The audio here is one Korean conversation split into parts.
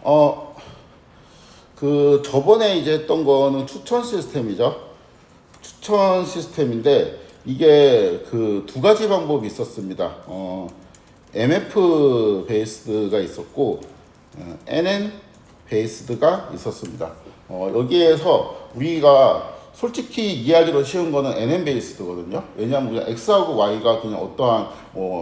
어, 그 저번에 이제 했던 거는 추천 시스템이죠. 추천 시스템인데 이게 그 두 가지 방법이 있었습니다. MF 베이스드가 있었고 NN 베이스드가 있었습니다. 여기에서 우리가 솔직히 이해하기로 쉬운 거는 NN 베이스드거든요. 왜냐하면 그냥 X하고 Y가 그냥 어떠한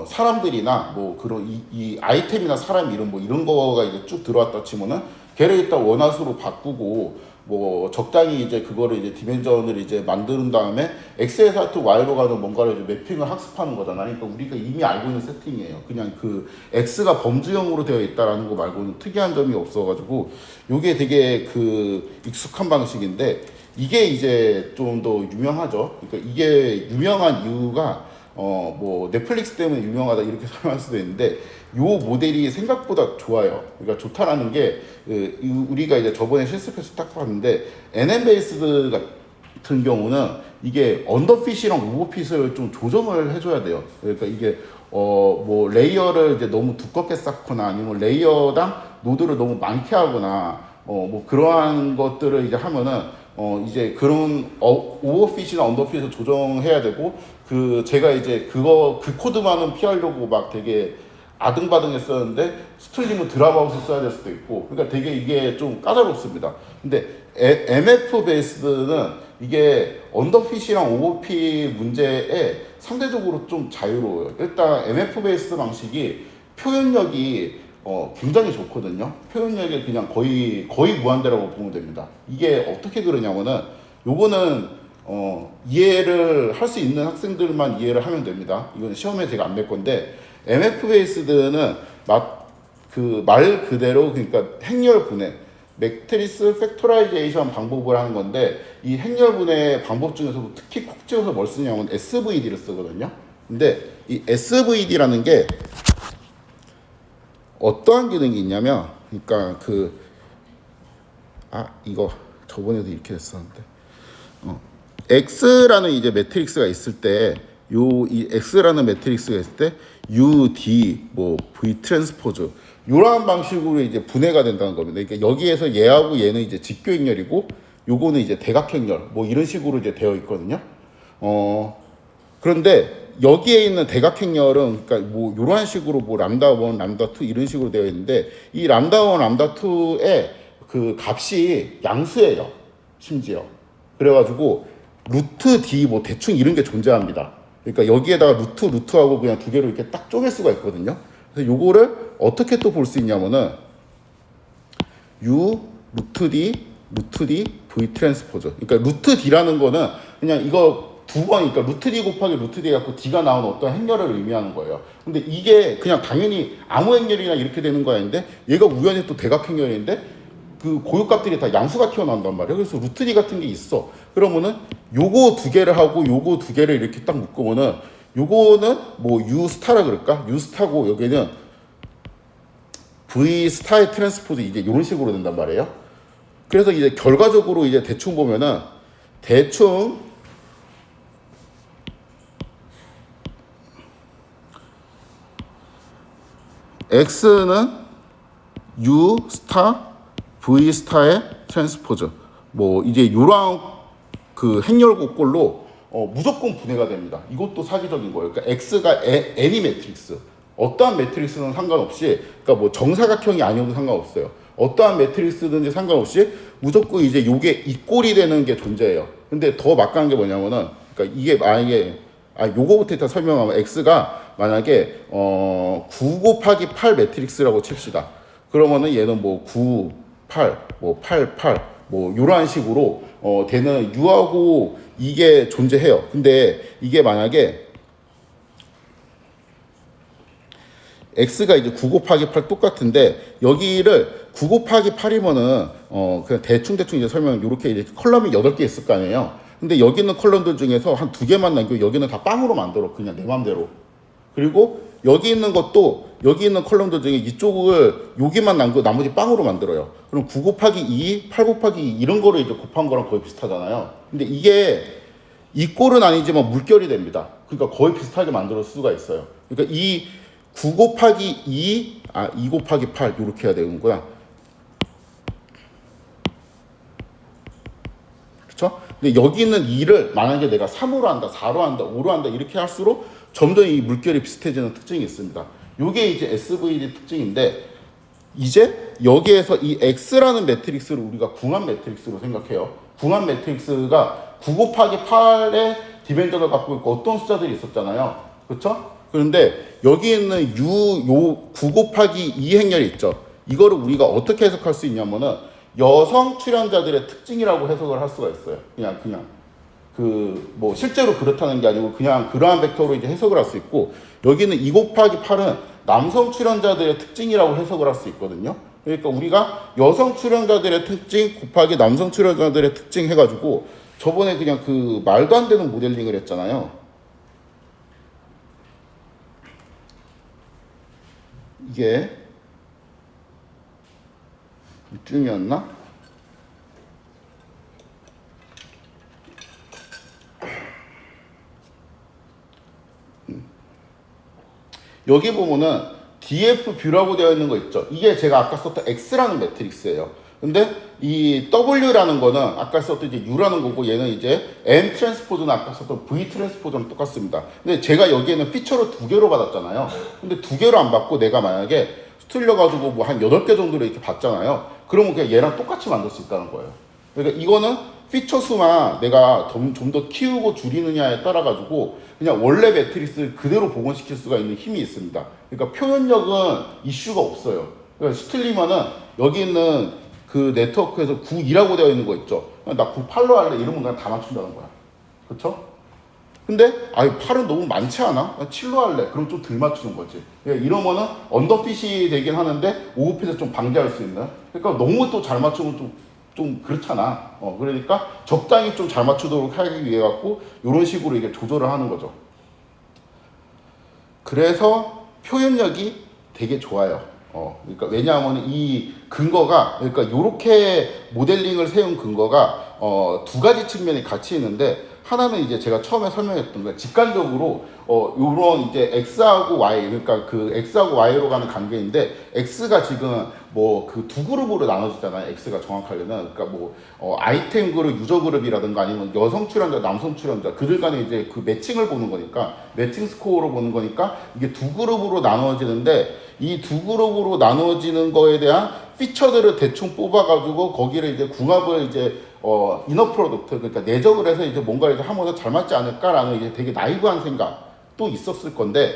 사람들이나 뭐 그런 이 아이템이나 사람 이름 뭐 이런 거가 이제 쭉 들어왔다 치면은 걔를 일단 원화수로 바꾸고 뭐 적당히 이제 그거를 이제 디멘전을 이제 만든 다음에 X에서 하여튼 Y로 가는 뭔가를 이제 매핑을 학습하는 거잖아요. 그러니까 우리가 이미 알고 있는 세팅이에요. 그냥 그 X가 범주형으로 되어 있다라는 거 말고는 특이한 점이 없어가지고 요게 되게 그 익숙한 방식인데 이게 이제 좀 더 유명하죠. 그러니까 이게 유명한 이유가 뭐 넷플릭스 때문에 유명하다 이렇게 설명할 수도 있는데 요 모델이 생각보다 좋아요. 그러니까 좋다라는 게 우리가 이제 저번에 실습해서 딱 봤는데 NN 베이스드 같은 경우는 이게 언더핏이랑 오버핏을 좀 조정을 해줘야 돼요. 그러니까 이게 뭐 레이어를 이제 너무 두껍게 쌓거나 아니면 레이어당 노드를 너무 많게 하거나 뭐 그러한 것들을 이제 하면은 이제 그런 오버핏이나 언더핏을 조정해야 되고 그 제가 이제 그 코드만은 피하려고 막 되게 아등바등 했었는데 스트리밍은 드랍아웃을 써야 될 수도 있고 그러니까 되게 이게 좀 까다롭습니다. 근데 MF 베이스는 이게 언더핏이랑 오버핏 문제에 상대적으로 좀 자유로워요. 일단 MF 베이스 방식이 표현력이 굉장히 좋거든요. 표현력이 그냥 거의 무한대라고 보면 됩니다. 이게 어떻게 그러냐면은 요거는 이해를 할 수 있는 학생들만 이해를 하면 됩니다. 이건 시험에 제가 안 낼 건데 MF 베이스드는 말 그대로 그러니까 행렬 분해 매트리스 팩토라이제이션 방법을 하는 건데 이 행렬 분해 방법 중에서도 특히 콕 집어서 뭘 쓰냐면 SVD를 쓰거든요. 근데 이 SVD라는 게 어떠한 기능이 있냐면 그러니까 이거 저번에도 이렇게 했었는데 X라는 이제 매트릭스가 있을 때 이 X라는 매트릭스가 있을 때 U, D, 뭐 V 트랜스포즈 이러한 방식으로 이제 분해가 된다는 겁니다. 그러니까 여기에서 얘하고 얘는 이제 직교행렬이고 요거는 이제 대각행렬 뭐 이런 식으로 이제 되어 있거든요. 그런데 여기에 있는 대각행렬은 그러니까 뭐 이런 식으로 뭐 람다 1, 람다 2 이런 식으로 되어 있는데 이 람다 1, 람다 2의 그 값이 양수예요. 심지어. 그래가지고 루트 D 뭐 대충 이런 게 존재합니다. 그러니까 여기에다가 루트하고 그냥 두 개로 이렇게 딱 쪼갤 수가 있거든요. 그래서 요거를 어떻게 또 볼 수 있냐면은 U, 루트 D, V 트랜스포즈. 그러니까 루트 D라는 거는 그냥 이거 두 번, 그러니까 루트 D 곱하기 루트 D 갖고 D가 나오는 어떤 행렬을 의미하는 거예요. 근데 이게 그냥 당연히 아무 행렬이나 이렇게 되는 거 아닌데 얘가 우연히 또 대각행렬인데 그 고유값들이 다 양수가 튀어나온단 말이에요. 그래서 루트 D 같은 게 있어. 그러면은 요거 두 개를 하고 요거 두 개를 이렇게 딱 묶으면은 요거는 뭐 U 스타라 그럴까? U 스타고 여기는 V 스타의 트랜스포즈 이제 이런 식으로 된단 말이에요. 그래서 이제 결과적으로 이제 대충 보면은 대충 X는 U 스타 V 스타의 트랜스포즈 뭐 이제 요런 그 행렬곡꼴로 무조건 분해가 됩니다. 이것도 사기적인 거예요. 그러니까 X가 N이 매트릭스 어떠한 매트릭스는 상관없이 그러니까 뭐 정사각형이 아니어도 상관없어요. 어떠한 매트릭스든지 상관없이 무조건 이제 요게 이꼴이 되는 게 존재해요. 근데 더 막강한 게 뭐냐면은 그러니까 이게 만약에 요거부터 일단 설명하면 X가 만약에 9 곱하기 8 매트릭스라고 칩시다. 그러면은 얘는 뭐 9, 8, 뭐 8, 8, 뭐 요런 식으로 되는 U하고 이게 존재해요. 근데 이게 만약에 X가 이제 9 곱하기 8 똑같은데 여기를 9 곱하기 8이면은 그냥 대충 이제 설명 이렇게 이제 컬럼이 8개 있을 거 아니에요. 근데 여기 있는 컬럼들 중에서 한 2개만 남기고 여기는 다 빵으로 만들어. 그냥 내 맘대로. 그리고 여기 있는 것도 여기 있는 컬럼들 중에 이쪽을 여기만 남기고 나머지 빵으로 만들어요. 그럼 9 곱하기 2, 8 곱하기 2 이런 거를 이제 곱한 거랑 거의 비슷하잖아요. 근데 이게 이 꼴은 아니지만 물결이 됩니다. 그러니까 거의 비슷하게 만들 수가 있어요. 그러니까 이 9 곱하기 2, 2 곱하기 8 이렇게 해야 되는구나. 그쵸? 근데 여기 있는 2를 만약에 내가 3으로 한다, 4로 한다, 5로 한다 이렇게 할수록 점점 이 물결이 비슷해지는 특징이 있습니다. 이게 이제 SVD 특징인데 이제 여기에서 이 X라는 매트릭스를 우리가 궁합 매트릭스로 생각해요. 궁합 매트릭스가 9 곱하기 8의 디멘전을 갖고 있고 어떤 숫자들이 있었잖아요. 그렇죠? 그런데 여기 있는 요 9 곱하기 2 행렬이 있죠. 이거를 우리가 어떻게 해석할 수 있냐면은 여성 출연자들의 특징이라고 해석을 할 수가 있어요. 그냥 그 뭐 실제로 그렇다는 게 아니고 그냥 그러한 벡터로 이제 해석을 할 수 있고 여기는 2 곱하기 8은 남성 출연자들의 특징이라고 해석을 할 수 있거든요. 그러니까 우리가 여성 출연자들의 특징 곱하기 남성 출연자들의 특징 해가지고 저번에 그냥 그 말도 안 되는 모델링을 했잖아요. 이게 이쯤이었나? 여기 보면은 DF뷰라고 되어 있는 거 있죠. 이게 제가 아까 썼던 X라는 매트릭스예요. 근데 이 W라는 거는 아까 썼던 이제 U라는 거고 얘는 이제 M 트랜스포즈는 아까 썼던 V 트랜스포즈랑 똑같습니다. 근데 제가 여기에는 피처를 2개로 받았잖아요. 근데 2개로 안 받고 내가 만약에 틀려가지고 뭐 한 8개 정도로 이렇게 받잖아요. 그러면 그냥 얘랑 똑같이 만들 수 있다는 거예요. 그러니까 이거는 피처 수만 내가 좀 더 키우고 줄이느냐에 따라 가지고 그냥 원래 매트리스를 그대로 복원시킬 수가 있는 힘이 있습니다. 그러니까 표현력은 이슈가 없어요. 그러니까 스틸리만은 여기 있는 그 네트워크에서 9이라고 되어 있는 거 있죠. 나 9, 8로 할래 이러면 그냥 다 맞춘다는 거야. 그렇죠? 근데 아유 8은 너무 많지 않아? 7로 할래. 그럼 좀 덜 맞추는 거지. 그러니까 이러면은 언더핏이 되긴 하는데 오버핏을 좀 방지할 수 있는. 그러니까 너무 또 잘 맞추면 좀 그렇잖아. 그러니까 적당히 좀 잘 맞추도록 하기 위해 갖고 이런 식으로 이게 조절을 하는 거죠. 그래서 표현력이 되게 좋아요. 그러니까 왜냐하면 이 근거가 그러니까 이렇게 모델링을 세운 근거가 두 가지 측면이 같이 있는데 하나는 이제 제가 처음에 설명했던 거예요. 직관적으로 요런 이제 X하고 Y 그러니까 그 X하고 Y로 가는 관계인데 X가 지금 뭐 그 두 그룹으로 나눠지잖아요. X가 정확하게는 그러니까 뭐 아이템 그룹, 유저 그룹이라든가 아니면 여성 출연자, 남성 출연자 그들 간에 이제 그 매칭을 보는 거니까 매칭 스코어로 보는 거니까 이게 두 그룹으로 나눠지는데 이 두 그룹으로 나눠지는 거에 대한 피처들을 대충 뽑아가지고 거기를 이제 궁합을 이제 이너 프로덕트 그러니까 내적을 해서 이제 뭔가 이제 하면서 잘 맞지 않을까라는 이제 되게 나이브한 생각도 있었을 건데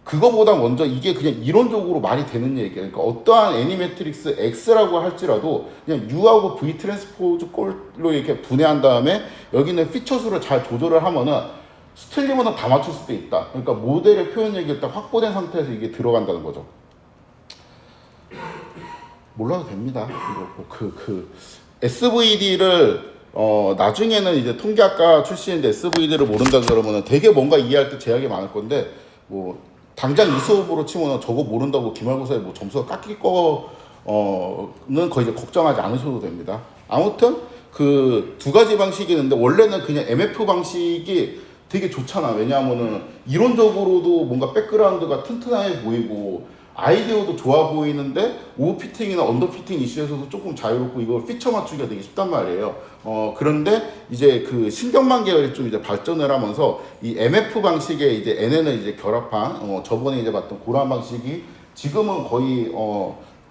그거보다 먼저 이게 그냥 이론적으로 말이 되는 얘기예요. 그러니까 어떠한 애니매트릭스 X라고 할지라도 그냥 U하고 V 트랜스포즈 꼴로 이렇게 분해한 다음에 여기는 피처 수를 잘 조절을 하면은 스틸리면은 다 맞출 수도 있다. 그러니까 모델의 표현력이 일단 확보된 상태에서 이게 들어간다는 거죠. 몰라도 됩니다. 이거 SVD를 나중에는 이제 통계학과 출신인데 SVD를 모른다 그러면은 되게 뭔가 이해할 때 제약이 많을 건데 뭐 당장 이 수업으로 치면은 저거 모른다고 기말고사에 뭐 점수가 깎일 거는 거의 이제 걱정하지 않으셔도 됩니다. 아무튼 그 두 가지 방식이 있는데 원래는 그냥 MF 방식이 되게 좋잖아. 왜냐하면은 이론적으로도 뭔가 백그라운드가 튼튼해 보이고 아이디어도 좋아 보이는데 오버피팅이나 언더피팅 이슈에서도 조금 자유롭고 이걸 피처 맞추기가 되게 쉽단 말이에요. 그런데 이제 그 신경망 계열이 좀 이제 발전을 하면서 이 MF 방식의 이제 NN을 이제 결합한 저번에 이제 봤던 그런 방식이 지금은 거의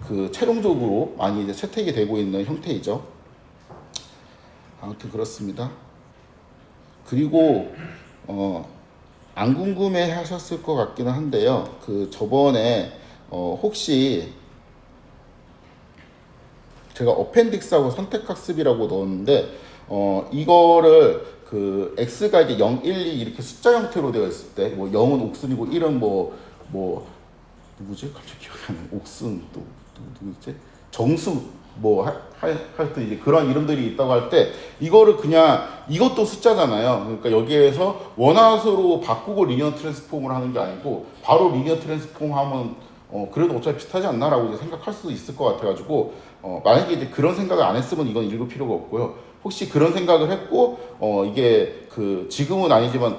그 최종적으로 많이 이제 채택이 되고 있는 형태이죠. 아무튼 그렇습니다. 그리고 안 궁금해 하셨을 것 같기는 한데요. 그 저번에 혹시 제가 어펜딕스하고 선택학습이라고 넣었는데 이거를 그 X가 이제 0, 1, 2 이렇게 숫자 형태로 되어 있을 때 뭐 0은 옥슨이고 1은 뭐 누구지? 갑자기 기억이 안 나. 옥슨 또 누구지? 정수 뭐 하여튼 이제 그런 이름들이 있다고 할 때 이거를 그냥 이것도 숫자잖아요. 그러니까 여기에서 원화수로 바꾸고 리니어 트랜스폼을 하는 게 아니고 바로 리니어 트랜스폼 하면 그래도 어차피 비슷하지 않나라고 이제 생각할 수도 있을 것 같아가지고 만약에 이제 그런 생각을 안 했으면 이건 읽을 필요가 없고요. 혹시 그런 생각을 했고 이게 그 지금은 아니지만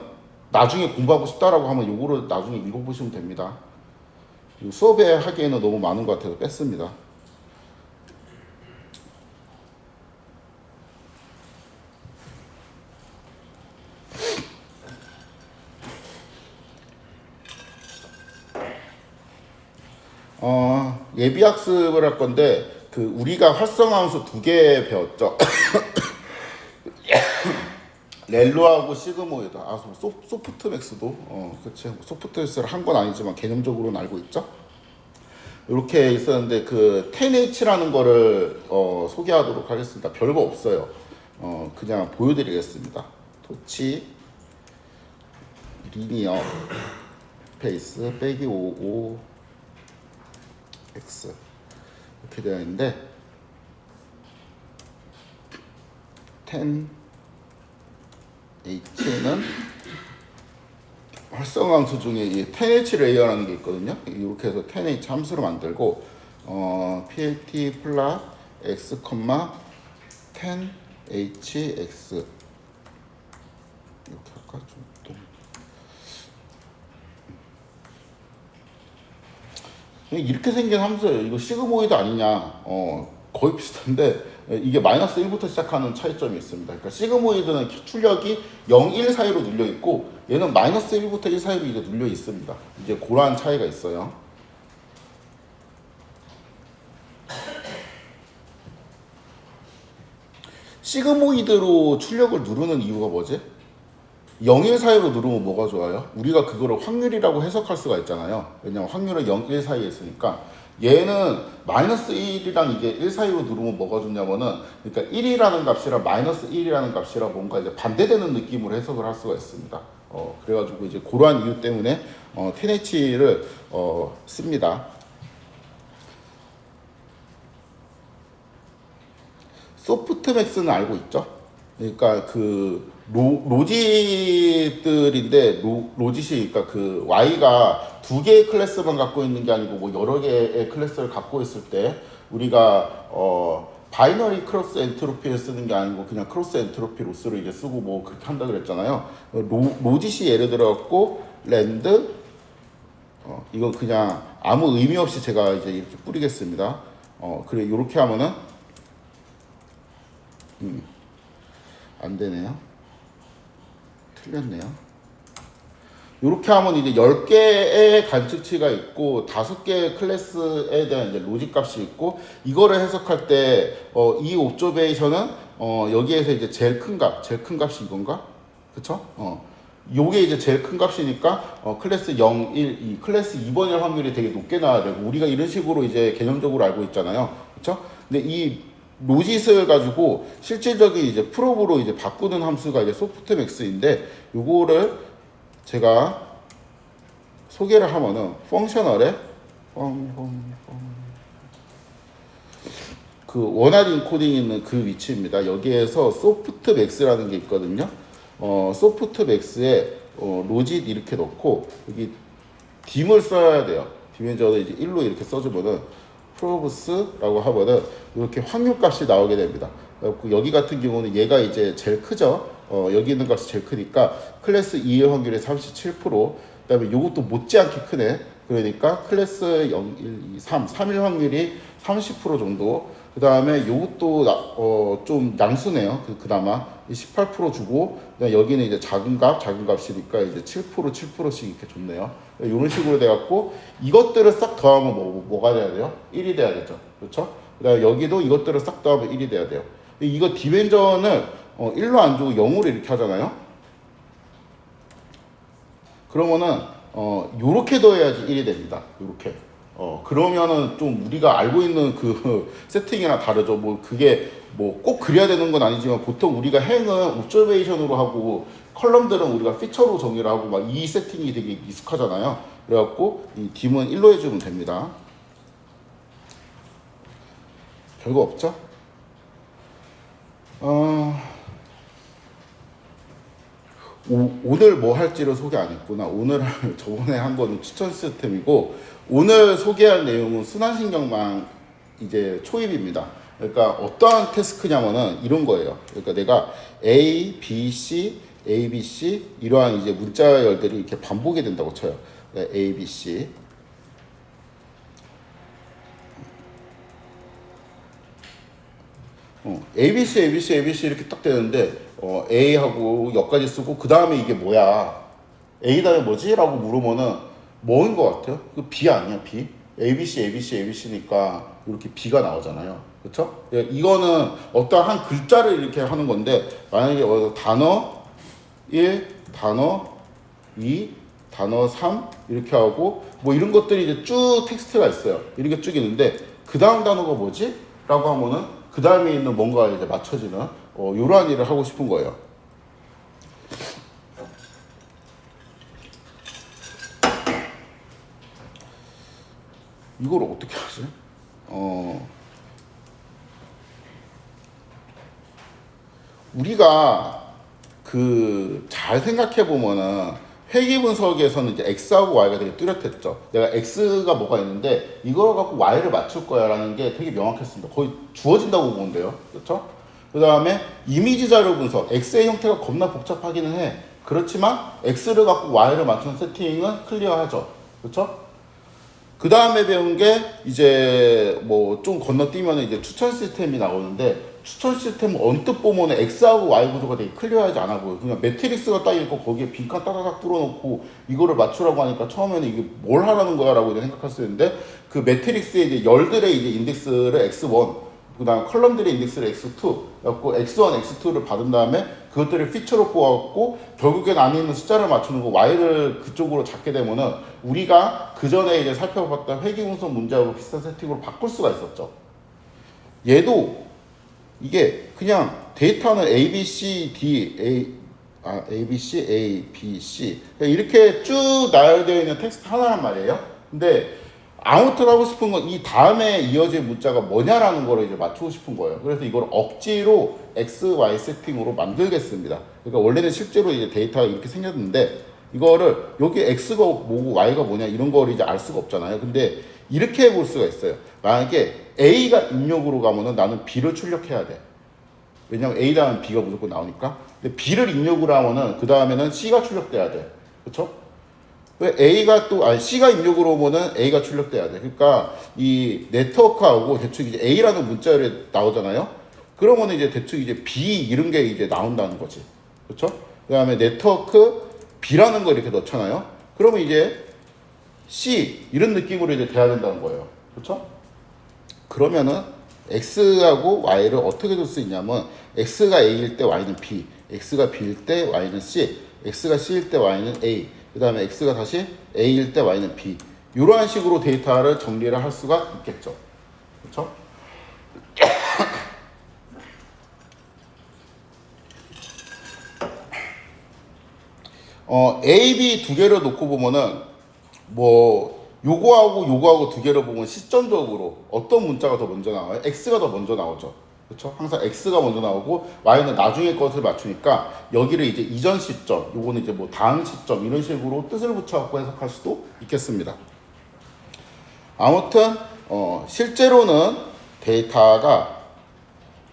나중에 공부하고 싶다라고 하면 요거를 나중에 읽어보시면 됩니다. 수업에 하기에는 너무 많은 것 같아서 뺐습니다. 예비 학습을 할 건데 그 우리가 활성함수 두 개 배웠죠. 렐로하고 시그모이드. 소프트맥스도 그치. 소프트맥스를 한 건 아니지만 개념적으로는 알고 있죠. 이렇게 있었는데 그 10H라는 거를 소개하도록 하겠습니다. 별거 없어요. 그냥 보여드리겠습니다. 토치 리니어 페이스 빼기 55 X 이렇게 되어 있는데 10H는 활성함수 중에 이 10H 레이어라는 게 있거든요. 이렇게 해서 10H 함수를 만들고 PLT 플라 X, 10HX 이렇게 할까? 좀 이렇게 생긴 함수예요. 이거 시그모이드 아니냐? 거의 비슷한데 이게 마이너스 1부터 시작하는 차이점이 있습니다. 그러니까 시그모이드는 출력이 0, 1 사이로 눌려 있고 얘는 마이너스 1부터 1 사이로 이제 눌려 있습니다. 이제 그러한 차이가 있어요. 시그모이드로 출력을 누르는 이유가 뭐지? 0, 1 사이로 누르면 뭐가 좋아요? 우리가 그거를 확률이라고 해석할 수가 있잖아요. 왜냐면 확률은 0, 1 사이에 있으니까. 얘는 마이너스 1이랑 이게 1 사이로 누르면 뭐가 좋냐면은, 그러니까 1이라는 값이랑 마이너스 1이라는 값이랑 뭔가 이제 반대되는 느낌으로 해석을 할 수가 있습니다. 그래가지고 이제 그러한 이유 때문에 10H를 씁니다. 소프트맥스는 알고 있죠? 그러니까 그 로짓들인데 로짓이 그러니까 그 Y가 두 개의 클래스만 갖고 있는 게 아니고 뭐 여러 개의 클래스를 갖고 있을 때 우리가 바이너리 크로스 엔트로피를 쓰는 게 아니고 그냥 크로스 엔트로피 로스를 이제 쓰고 뭐 그렇게 한다 그랬잖아요. 로짓이 예를 들어갖고 랜드 이건 그냥 아무 의미 없이 제가 이제 이렇게 뿌리겠습니다. 그래 이렇게 하면은 안 되네요. 틀렸네요. 이렇게 하면 이제 10개의 관측치가 있고 5개의 클래스에 대한 이제 로직 값이 있고 이거를 해석할 때 이 옵저베이션은 여기에서 이제 제일 큰 값이 이건가? 그쵸? 요게 이제 제일 큰 값이니까 클래스 0, 1, 2, 클래스 2번일 확률이 되게 높게 나와야 되고 우리가 이런 식으로 이제 개념적으로 알고 있잖아요. 그쵸? 근데 이 로짓을 가지고 실질적인 이제 프로브로 이제 바꾸는 함수가 이제 소프트맥스인데 요거를 제가 소개를 하면은 펑셔널에 그 원활 인코딩이 있는 그 위치입니다. 여기에서 소프트맥스라는 게 있거든요. 소프트맥스에 로짓 이렇게 넣고 여기 딤을 써야 돼요. 딤에 저는 이제 1로 이렇게 써주면은 프로브스라고 하면은 이렇게 확률값이 나오게 됩니다. 여기 같은 경우는 얘가 이제 제일 크죠. 여기 있는 값이 제일 크니까 클래스 2의 확률이 37%, 그다음에 요것도 못지않게 크네. 그러니까 클래스 0, 1, 2, 3일 확률이 30% 정도. 그다음에 요것도 좀 양수네요. 그나마 18% 주고, 여기는 이제 작은 값이니까 이제 7%씩 이렇게 줬네요. 이런 식으로 돼갖고 이것들을 싹 더하면 뭐가 돼야 돼요? 1이 돼야 되죠. 그렇죠? 그다음에 여기도 이것들을 싹 더하면 1이 돼야 돼요. 이거 디멘전을 1로 안 주고 0으로 이렇게 하잖아요. 그러면은 요렇게 더해야지 1이 됩니다. 요렇게. 그러면은 좀 우리가 알고 있는 그 세팅이랑 다르죠. 뭐 그게 뭐 꼭 그래야 되는 건 아니지만 보통 우리가 행은 옵저베이션으로 하고 컬럼들은 우리가 피처로 정의를 하고 막 이 세팅이 되게 익숙하잖아요. 그래갖고 이 딤은 1로 해주면 됩니다. 별거 없죠? 오늘 뭐 할지를 소개 안 했구나. 오늘 저번에 한 거는 추천 시스템이고 오늘 소개할 내용은 순환신경망 이제 초입입니다. 그러니까 어떠한 태스크냐면은 이런 거예요. 그러니까 내가 A, B, C, A, B, C 이러한 이제 문자열들이 이렇게 반복이 된다고 쳐요. A, B, C. ABC, ABC, ABC 이렇게 딱 되는데 A하고 여기까지 쓰고 그 다음에 이게 뭐야? A 다음에 뭐지? 라고 물으면은 뭐인 것 같아요? 그 B 아니야? B? ABC, ABC, ABC니까 이렇게 B가 나오잖아요. 그렇죠? 이거는 어떤 한 글자를 이렇게 하는 건데 만약에 단어 1, 단어 2, 단어 3 이렇게 하고 뭐 이런 것들이 이제 쭉 텍스트가 있어요. 이렇게 쭉 있는데 그 다음 단어가 뭐지? 라고 하면은 그 다음에 있는 뭔가 이제 맞춰지는 이러한 일을 하고 싶은 거예요. 이걸 어떻게 하지? 우리가 잘 생각해 보면은 회귀 분석에서는 이제 x하고 y가 되게 뚜렷했죠. 내가 x가 뭐가 있는데 이걸 갖고 y를 맞출 거야라는 게 되게 명확했습니다. 거의 주어진다고 보는데요, 그렇죠? 그 다음에 이미지 자료 분석, x의 형태가 겁나 복잡하기는 해. 그렇지만 x를 갖고 y를 맞추는 세팅은 클리어하죠, 그렇죠? 그 다음에 배운 게 이제 뭐 좀 건너뛰면 이제 추천 시스템이 나오는데 추천 시스템 언뜻 보면 X하고 Y 구조가 되게 클리어하지 않아 보여요. 그냥 매트릭스가 딱 있고 거기에 빈칸 따다닥 뚫어놓고 이거를 맞추라고 하니까 처음에는 이게 뭘 하라는 거야 라고 생각할 수 있는데 그 매트릭스에 이제 열들의 이제 인덱스를 X1 그 다음 컬럼들의 인덱스를 X2 그래갖고 X1, X2를 받은 다음에 그것들을 피처로 뽑아갖고 결국엔 안에 있는 숫자를 맞추는 거 Y를 그쪽으로 잡게 되면은 우리가 그 전에 이제 살펴봤던 회귀분석 문제하고 비슷한 세팅으로 바꿀 수가 있었죠. 얘도 이게 그냥 데이터는 A, B, C, D, A, B, C, A, B, C 이렇게 쭉 나열되어 있는 텍스트 하나란 말이에요. 근데 아무튼 하고 싶은 건 이 다음에 이어질 문자가 뭐냐라는 거를 이제 맞추고 싶은 거예요. 그래서 이걸 억지로 X, Y 세팅으로 만들겠습니다. 그러니까 원래는 실제로 이제 데이터가 이렇게 생겼는데 이거를 여기 X가 뭐고 Y가 뭐냐 이런 거를 이제 알 수가 없잖아요. 근데 이렇게 해볼 수가 있어요. 만약에 A가 입력으로 가면은 나는 B를 출력해야 돼. 왜냐면 A 다음에 B가 무조건 나오니까. 근데 B를 입력으로 하면은 그 다음에는 C가 출력돼야 돼. 그렇죠? 왜 A가 C가 입력으로 오면은 A가 출력돼야 돼. 그러니까 이 네트워크하고 대충 이제 A라는 문자열이 나오잖아요. 그러면 이제 대충 이제 B 이런 게 이제 나온다는 거지. 그렇죠? 그 다음에 네트워크 B라는 거 이렇게 넣잖아요. 그러면 이제 C 이런 느낌으로 이제 돼야 된다는 거예요. 그렇죠? 그러면은 X하고 Y를 어떻게 둘 수 있냐면 X가 A일 때 Y는 B, X가 B일 때 Y는 C, X가 C일 때 Y는 A, 그 다음에 X가 다시 A일 때 Y는 B 이러한 식으로 데이터를 정리를 할 수가 있겠죠. 그렇죠? A, B 두 개를 놓고 보면은 뭐 요거하고 두 개를 보면 시점적으로 어떤 문자가 더 먼저 나와요? X가 더 먼저 나오죠. 그렇죠? 항상 X가 먼저 나오고 Y는 나중에 것을 맞추니까 여기를 이제 이전 시점, 요거는 이제 뭐 다음 시점 이런 식으로 뜻을 붙여갖고 해석할 수도 있겠습니다. 아무튼 실제로는 데이터가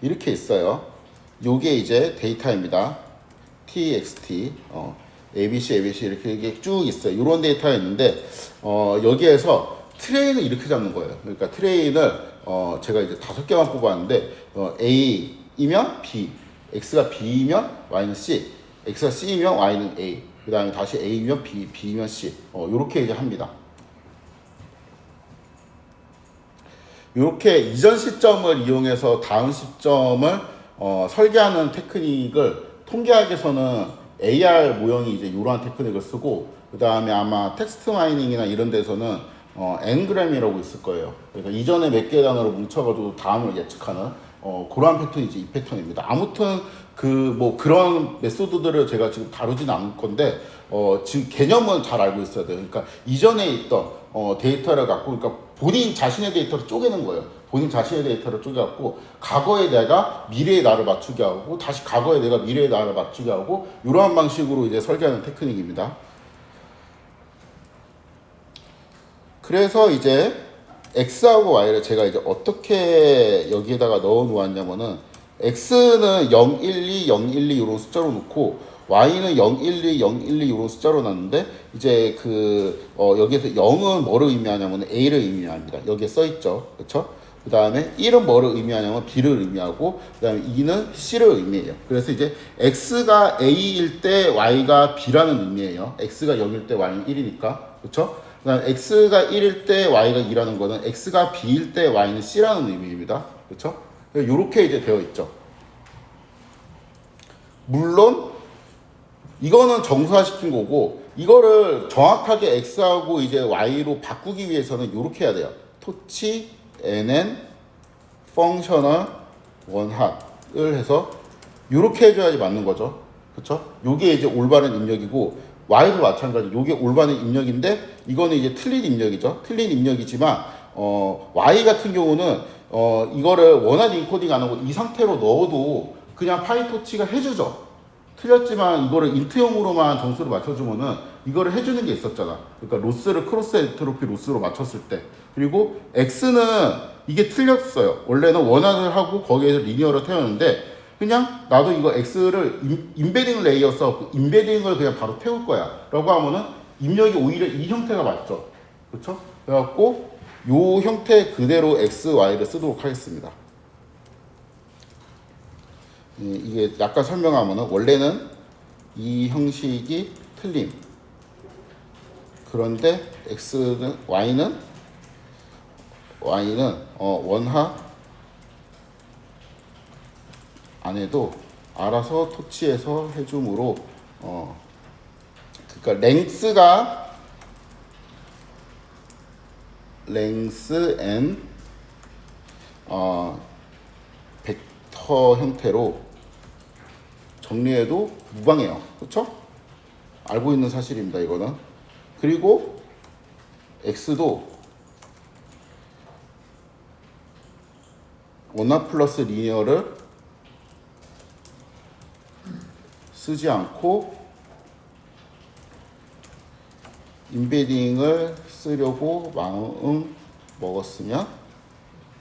이렇게 있어요. 요게 이제 데이터입니다. TXT ABC, ABC 이렇게 쭉 있어요. 이런 데이터가 있는데 여기에서 트레인을 이렇게 잡는 거예요. 그러니까 트레인을 제가 이제 5개만 뽑았는데 A이면 B, X가 B이면 Y는 C, X가 C이면 Y는 A, 그 다음에 다시 A이면 B, B이면 C 이렇게 이제 합니다. 이렇게 이전 시점을 이용해서 다음 시점을 설계하는 테크닉을 통계학에서는 AR 모형이 이제 이러한 테크닉을 쓰고 그 다음에 아마 텍스트 마이닝이나 이런 데서는 N그램이라고 있을 거예요. 그러니까 이전에 몇 개 단어로 뭉쳐가지고 다음을 예측하는 그러한 패턴이 이제 이 패턴입니다. 아무튼 뭐 그런 메소드들을 제가 지금 다루지는 않을 건데 지금 개념은 잘 알고 있어야 돼요. 그러니까 이전에 있던 데이터를 갖고 그러니까 본인 자신의 데이터를 쪼개는 거예요. 본인 자신의 데이터를 쪼개갖고 과거의 내가 미래의 나를 맞추게 하고 다시 과거의 내가 미래의 나를 맞추게 하고 이러한 방식으로 이제 설계하는 테크닉입니다. 그래서 이제 X하고 Y를 제가 이제 어떻게 여기에다가 넣어 놓았냐면은 X는 0, 1, 2, 0, 1, 2 이런 숫자로 놓고 Y는 0, 1, 2, 0, 1, 2 이런 숫자로 놨는데 이제 여기에서 0은 뭐를 의미하냐면 A를 의미합니다. 여기에 써 있죠. 그렇죠? 그 다음에 1은 뭐를 의미하냐면 B를 의미하고 그 다음에 2는 C를 의미해요. 그래서 이제 X가 A일 때 Y가 B라는 의미예요. X가 0일 때 Y는 1이니까. 그렇죠? 그다음 x가 1일 때 y가 2라는 거는 x가 b일 때 y는 c라는 의미입니다. 그렇죠? 이렇게 이제 되어 있죠. 물론 이거는 정수화시킨 거고 이거를 정확하게 x하고 이제 y로 바꾸기 위해서는 이렇게 해야 돼요. 토치 nn 펑셔널 원핫을 해서 이렇게 해줘야지 맞는 거죠. 그렇죠? 요게 이제 올바른 입력이고 y도 마찬가지. 요게 올바른 입력인데 이거는 이제 틀린 입력이죠. 틀린 입력이지만 y 같은 경우는 이거를 원하는 인코딩 안 하고 이 상태로 넣어도 그냥 파이토치가 해주죠. 틀렸지만 이거를 인트형으로만 점수를 맞춰주면은 이거를 해주는 게 있었잖아. 그러니까 로스를 크로스 엔트로피 로스로 맞췄을 때. 그리고 x는 이게 틀렸어요. 원래는 원한을 하고 거기에서 리니어를 태우는데 그냥 나도 이거 x를 인베딩 레이어 써갖고 인베딩을 그냥 바로 태울 거야 라고 하면은 입력이 오히려 이 형태가 맞죠. 그렇죠? 그래갖고 요 형태 그대로 x, y를 쓰도록 하겠습니다. 이게 약간 설명하면은 원래는 이 형식이 틀림. 그런데 x는 y는 원하 안 해도 알아서 토치해서 해줌으로 그러니까 랭스 n 벡터 형태로 정리해도 무방해요. 그렇죠? 알고 있는 사실입니다. 이거는. 그리고 x도 원화 플러스 리니어를 쓰지 않고 인베딩을 쓰려고 마음 먹었으면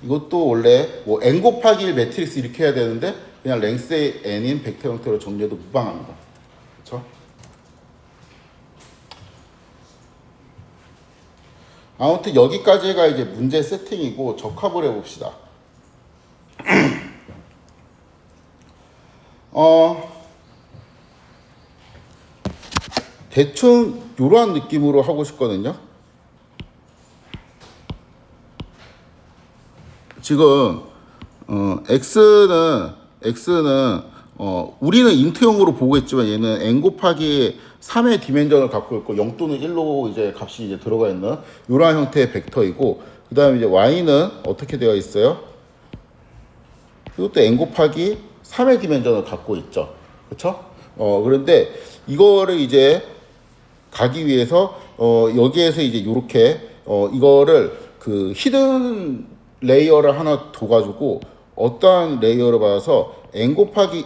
이것도 원래 뭐 n 곱하기 1 매트릭스 이렇게 해야 되는데 그냥 랭스의 n인 벡터 형태로 정리해도 무방합니다. 그렇죠? 아무튼 여기까지가 이제 문제 세팅이고 적합을 해봅시다. 대충 이러한 느낌으로 하고 싶거든요. 지금 x는 우리는 인트형으로 보고 있지만 얘는 n 곱하기 3의 디멘전을 갖고 있고 0 또는 1로 이제 값이 이제 들어가 있는 이러한 형태의 벡터이고 그 다음에 이제 y는 어떻게 되어 있어요? 이것도 n 곱하기 3의 디멘전을 갖고 있죠. 그렇죠? 그런데 이거를 이제 가기 위해서 여기에서 이제 이렇게 이거를 그 히든 레이어를 하나 둬가지고 어떠한 레이어를 받아서 n 곱하기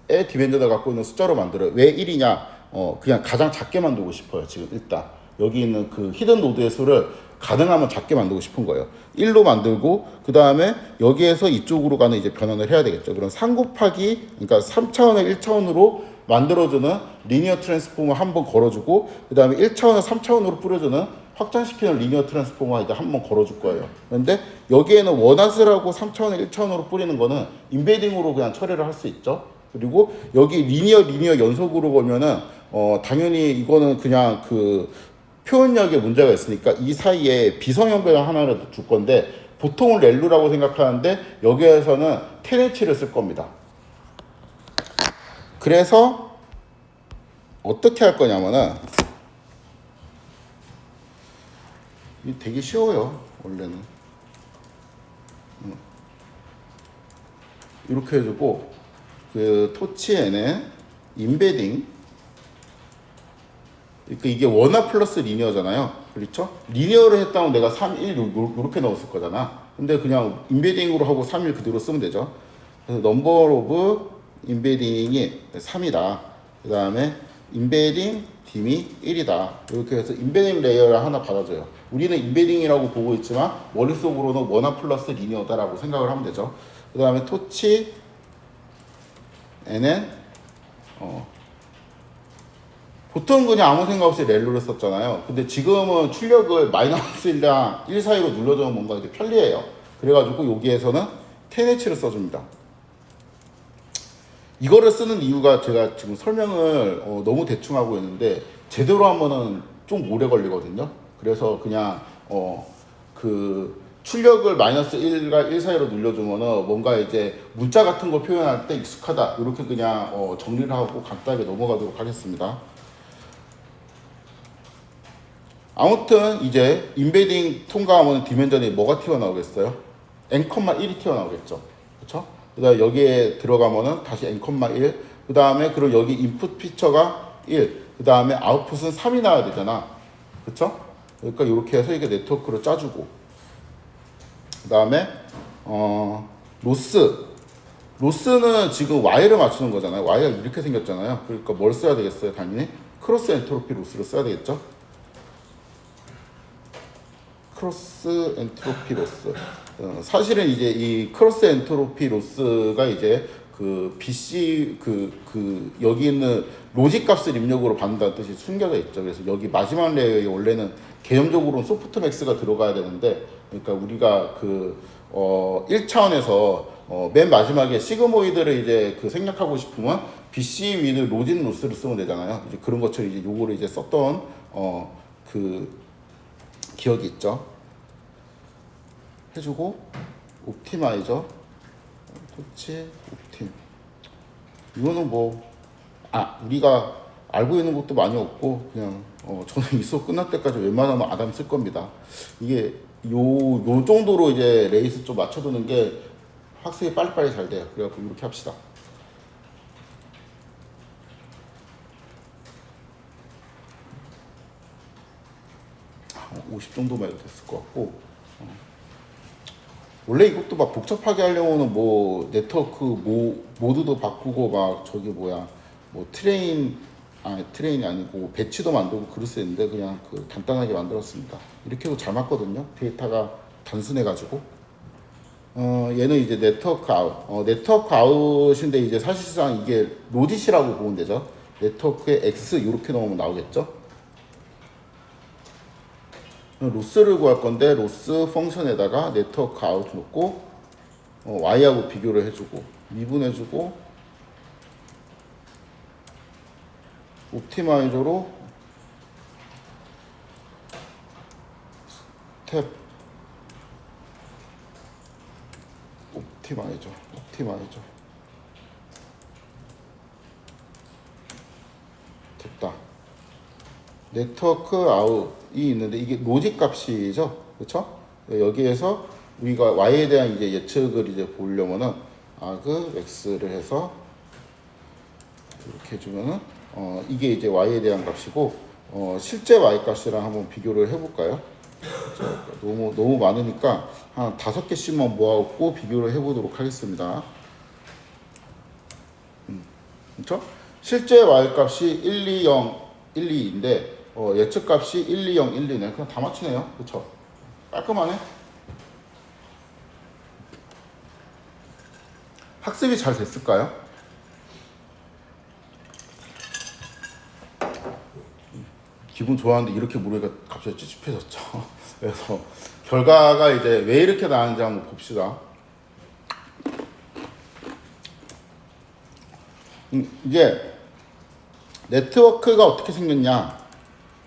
1의 디멘전을 갖고 있는 숫자로 만들어요. 왜 1이냐? 그냥 가장 작게 만들고 싶어요. 지금 일단 여기 있는 그 히든 노드의 수를 가능하면 작게 만들고 싶은 거예요. 1로 만들고 그 다음에 여기에서 이쪽으로 가는 이제 변환을 해야 되겠죠. 그럼 3 곱하기 그러니까 3차원을 1차원으로 만들어주는 리니어 트랜스포머 한번 걸어주고 그 다음에 1차원을 3차원으로 뿌려주는 확장시키는 리니어 트랜스포머 이제 한번 걸어줄 거예요. 그런데 여기에는 원하스라고 3차원을 1차원으로 뿌리는 거는 인베딩으로 그냥 처리를 할 수 있죠. 그리고 여기 리니어 연속으로 걸면은 당연히 이거는 그냥 그 표현력에 문제가 있으니까 이 사이에 비성형배를 하나를 줄 건데 보통은 렐루라고 생각하는데 여기에서는 테네치를 쓸 겁니다. 그래서 어떻게 할 거냐면은 되게 쉬워요. 원래는 이렇게 해주고 그 토치에는 인베딩 그러니까 이게 원화 플러스 리니어잖아요. 그렇죠? 리니어를 했다면 내가 3, 1 이렇게 넣었을 거잖아. 근데 그냥 인베딩으로 하고 3, 1 그대로 쓰면 되죠. 그래서 넘버 오브 인베딩이 3이다. 그 다음에 인베딩 dim이 1이다. 이렇게 해서 인베딩 레이어를 하나 받아줘요. 우리는 인베딩이라고 보고 있지만 머릿속으로는 원화 플러스 리니어다라고 생각을 하면 되죠. 그 다음에 토치 n은 보통 그냥 아무 생각 없이 렐로를 썼잖아요. 근데 지금은 출력을 마이너스 1랑 1 사이로 눌러주면 뭔가 이렇게 편리해요. 그래가지고 여기에서는 10H를 써줍니다. 이거를 쓰는 이유가 제가 지금 설명을 너무 대충 하고 있는데 제대로 하면은 좀 오래 걸리거든요. 그래서 그냥 그 출력을 마이너스 1과 1 사이로 눌러주면은 뭔가 이제 문자 같은 걸 표현할 때 익숙하다 이렇게 그냥 정리를 하고 간단하게 넘어가도록 하겠습니다. 아무튼 이제 인베딩 통과하면 디멘전이 뭐가 튀어나오겠어요? n,1이 튀어나오겠죠. 그렇죠? 그다음에 여기에 들어가면은 다시 n,1. 그다음에 그리고 여기 인풋 피처가 1. 그다음에 아웃풋은 3이 나와야 되잖아. 그렇죠? 그러니까 이렇게 해서 이게 네트워크로 짜주고. 그다음에 로스는 지금 Y를 맞추는 거잖아요. Y가 이렇게 생겼잖아요. 그러니까 뭘 써야 되겠어요? 당연히 크로스 엔트로피 로스를 써야 되겠죠. 크로스 엔트로피 로스. 사실은 이제 이 크로스 엔트로피 로스가 이제 그 BC 여기 있는 로직 값을 입력으로 받는다는 뜻이 숨겨져 있죠. 그래서 여기 마지막 레이어에 원래는 개념적으로는 소프트맥스가 들어가야 되는데, 그러니까 우리가 1차원에서 맨 마지막에 시그모이드를 이제 생략하고 싶으면 BC 위드 로진 로스를 쓰면 되잖아요. 이제 그런 것처럼 이제 요거를 이제 썼던 기억이 있죠. 해주고 옵티마이저 토치 옵팀 이거는 우리가 알고 있는 것도 많이 없고 그냥 저는 이 수업 끝날 때까지 웬만하면 아담 쓸 겁니다. 이게 요 정도로 이제 레이스 좀 맞춰두는 게 학습이 빨리빨리 잘 돼요. 그래갖고 이렇게 합시다. 50 정도만 해도 됐을 것 같고, 원래 이것도 막 복잡하게 하려면은 네트워크 모드도 바꾸고 트레인이 아니고 배치도 만들고 그랬어야 했는데 그냥 간단하게 만들었습니다. 이렇게 해도 잘 맞거든요. 데이터가 단순해가지고. 얘는 이제 네트워크 아웃인데 이제 사실상 이게 로짓이라고 보면 되죠. 네트워크에 X 이렇게 넣으면 나오겠죠. 로스를 구할 건데 로스 펑션에다가 네트워크 아웃 넣고 Y하고 비교를 해주고 미분해주고 옵티마이저로 스텝 옵티마이저 됐다. 네트워크 아웃이 있는데 이게 로직 값이죠, 그렇죠? 여기에서 우리가 Y에 대한 이제 예측을 이제 보려면은 X를 해서 이렇게 해주면은 이게 이제 Y에 대한 값이고 실제 Y 값이랑 한번 비교를 해볼까요? 너무 많으니까 한 5개씩만 모아갖고 비교를 해보도록 하겠습니다. 그렇죠? 실제 Y 값이 120, 122인데 예측 값이 120, 122네. 그냥 다 맞추네요. 그렇죠? 깔끔하네. 학습이 잘 됐을까요? 기분 좋았는데 이렇게 모르니까 갑자기 찝찝해졌죠. 그래서 결과가 이제 왜 이렇게 나왔는지 한번 봅시다. 이제 네트워크가 어떻게 생겼냐?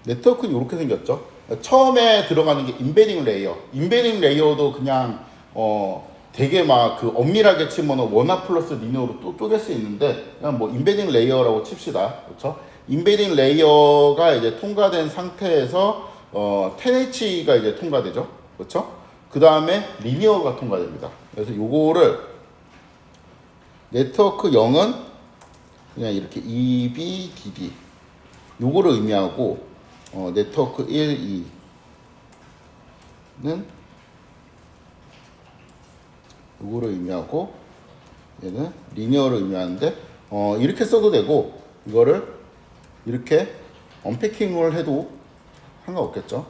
네트워크는 이렇게 생겼죠. 처음에 들어가는 게 인베딩 레이어. 인베딩 레이어도 그냥 되게 엄밀하게 치면 원화 플러스 리니어로 또 쪼갤 수 있는데 그냥 인베딩 레이어라고 칩시다. 그렇죠? 인베딩 레이어가 이제 통과된 상태에서 10H가 이제 통과되죠. 그렇죠? 그 다음에 리니어가 통과됩니다. 그래서 요거를 네트워크 0은 그냥 이렇게 EBDD 요거를 의미하고 네트워크 1, 2는 요거를 의미하고 얘는 리니어를 의미하는데 이렇게 써도 되고 이거를 이렇게 언패킹을 해도 상관없겠죠.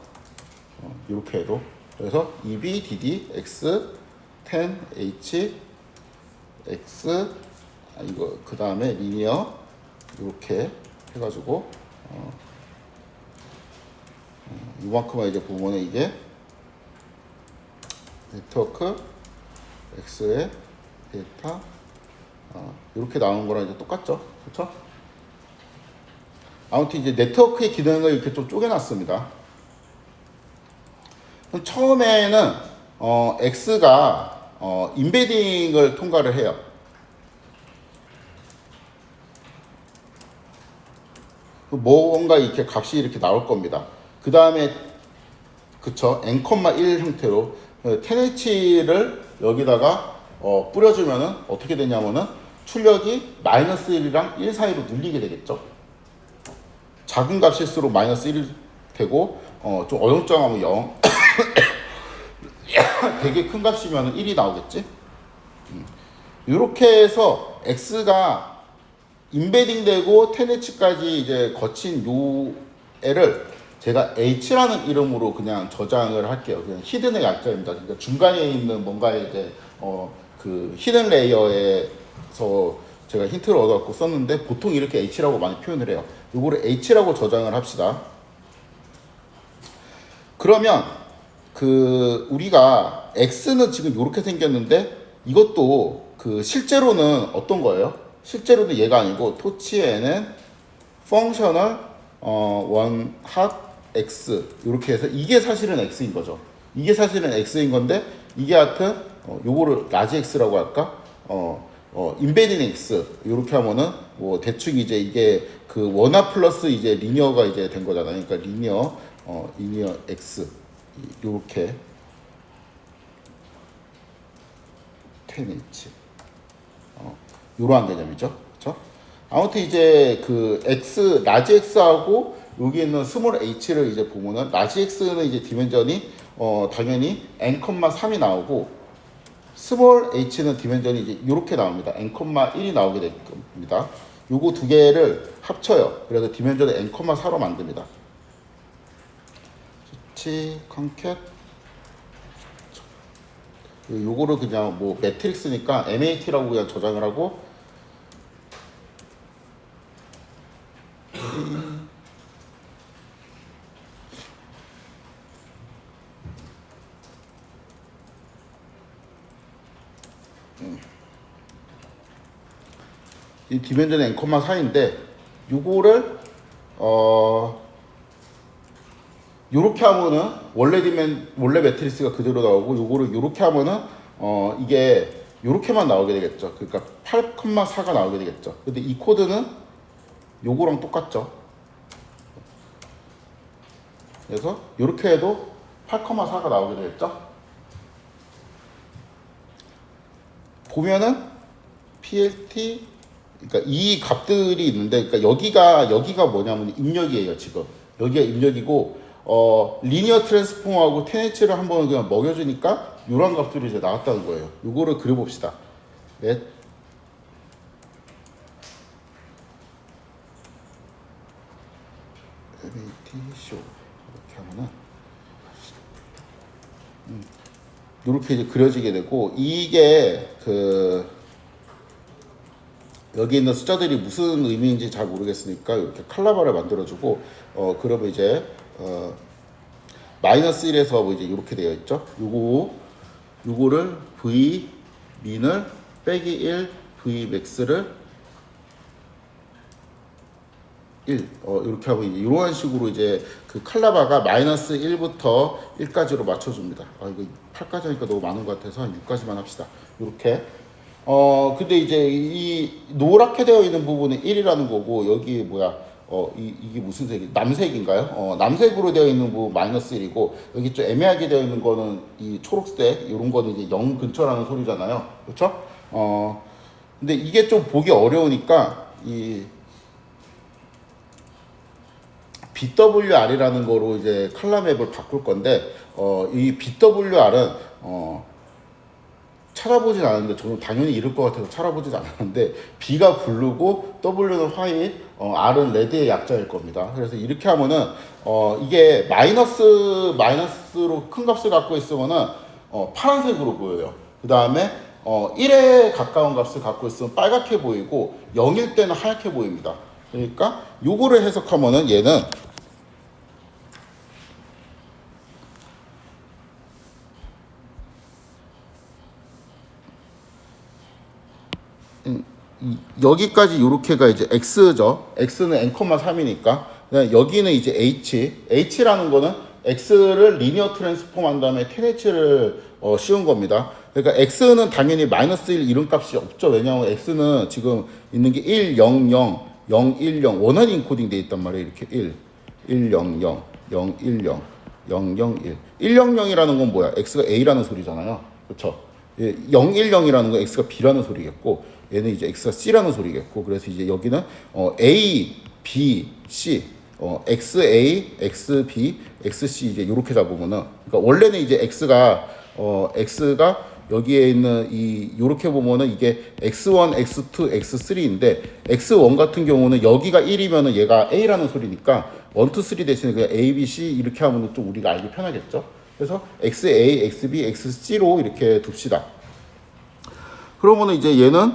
이렇게 해도 그래서 EBDD X 10H X 이거 그 다음에 리니어 이렇게 해가지고 이만큼만 이제 보면은 이게 네트워크 X의 데이터 이렇게 나오는 거랑 이제 똑같죠, 그렇죠? 아무튼 이제 네트워크의 기능을 이렇게 좀 쪼개놨습니다. 그럼 처음에는 x가 인베딩을 통과를 해요. 뭔가 이렇게 값이 이렇게 나올 겁니다. 그 다음에 그쵸, n,1 형태로 10h를 여기다가 뿌려주면은 어떻게 되냐면은 출력이 마이너스 1이랑 1 사이로 눌리게 되겠죠. 작은 값일수록 마이너스 1이 되고 좀 어영쩡하면 0 되게 큰 값이면 1이 나오겠지. 이렇게 해서 x가 인베딩 되고 10h까지 이제 거친 요 애를 제가 h라는 이름으로 그냥 저장을 할게요. 그냥 히든의 약자입니다. 그러니까 중간에 있는 뭔가에 이제 그 히든 레이어에서 제가 힌트를 얻어갖고 썼는데 보통 이렇게 h라고 많이 표현을 해요. 이거를 h라고 저장을 합시다. 그러면 그 우리가 x는 지금 이렇게 생겼는데 이것도 그 실제로는 어떤 거예요? 실제로는 얘가 아니고 토치에는 펑셔널 원핫 x 이렇게 해서 이게 사실은 x인 거죠. 이게 사실은 x인 건데 이게 하여튼 요거를 라지 x라고 할까? 인베딩 x 이렇게 하면은 뭐 대충 이제 이게 그 원화 플러스 이제 리니어가 이제 된 거잖아요. 그러니까 리니어 x 요렇게 10h 요러한 개념이죠. 그렇죠? 아무튼 이제 그 x 라지 x하고 여기 있는 스몰 h를 이제 보면은 라지 x는 이제 디멘전이 당연히 n,3이 나오고 스몰 h는 디멘전이 이제 이렇게 나옵니다. n,1이 나오게 될 겁니다. 요거 두 개를 합쳐요. 그래서 디멘전을 n,4로 만듭니다. 좋지, 컨캣. 요거를 그냥 뭐 매트릭스니까 mat라고 그냥 저장을 하고 이 디멘전은 n,4인데 요거를 요렇게 하면은 원래 매트리스가 그대로 나오고 요거를 요렇게 하면은 이게 요렇게만 나오게 되겠죠. 그러니까 8,4가 나오게 되겠죠. 근데 이 코드는 요거랑 똑같죠. 그래서 요렇게 해도 8,4가 나오게 되겠죠. 보면은 PLT 그러니까 이 값들이 있는데 그러니까 여기가 뭐냐면 입력이에요. 지금 여기가 입력이고 리니어 트랜스폼하고 10H를 한번 그냥 먹여주니까 이런 값들이 이제 나왔다는 거예요. 이거를 그려봅시다. 넷 MAT 쇼 이렇게 하면은 이렇게 이제 그려지게 되고 이게 그 여기 있는 숫자들이 무슨 의미인지 잘 모르겠으니까 이렇게 칼라바를 만들어주고 그러면 이제 마이너스 1에서 뭐 이제 이렇게 되어 있죠. 요거를 v 민을 빼기 1 v max를 1 이렇게 하고 이제 이런 식으로 이제 그 칼라바가 마이너스 1부터 1까지로 맞춰줍니다. 이거 8까지 하니까 너무 많은 것 같아서 한 6까지만 합시다. 이렇게 근데 이제 이 노랗게 되어 있는 부분은 1이라는 거고 여기 뭐야 이게 무슨 색이 남색인가요? 남색으로 되어 있는 부분 마이너스 1이고 여기 좀 애매하게 되어 있는 거는 이 초록색 이런 거는 이제 0 근처라는 소리잖아요. 그렇죠? 근데 이게 좀 보기 어려우니까 이 BWR이라는 거로 이제 칼라맵을 바꿀 건데 이 BWR은 찾아보진 않았는데 저는 당연히 이럴 것 같아서 찾아보진 않았는데 B가 블루고 W는 화이트, R은 레드의 약자일 겁니다. 그래서 이렇게 하면은 이게 마이너스로 큰 값을 갖고 있으면은 파란색으로 보여요. 그 다음에 1에 가까운 값을 갖고 있으면 빨갛게 보이고 0일 때는 하얗게 보입니다. 그러니까 요거를 해석하면은 얘는 여기까지 요렇게가 이제 x죠. x는 n,3이니까 여기는 이제 h라는 거는 x를 리니어 트랜스폼 한 다음에 10h를 씌운 겁니다. 그러니까 x는 당연히 마이너스 1 이름값이 없죠. 왜냐하면 x는 지금 있는 게 1, 0, 0, 0, 1, 0 원활히 인코딩 돼 있단 말이에요. 이렇게 1, 1, 0, 0, 0, 1, 0, 0, 0, 1. 1, 0, 0이라는 건 뭐야? x가 a라는 소리잖아요. 그렇죠? 0, 1, 0이라는 건 x가 b라는 소리겠고, 얘는 이제 x가 c라는 소리겠고, 그래서 이제 여기는 a, b, c, xa, xb, xc 이제 이렇게 잡으면은, 그러니까 원래는 이제 x가 여기에 있는 요렇게 보면은 이게 x1, x2, x3인데 x1 같은 경우는 여기가 1이면은 얘가 a라는 소리니까 1, 2, 3 대신에 그냥 a, b, c 이렇게 하면은 좀 우리가 알기 편하겠죠. 그래서 xa, xb, xc로 이렇게 둡시다. 그러면은 이제 얘는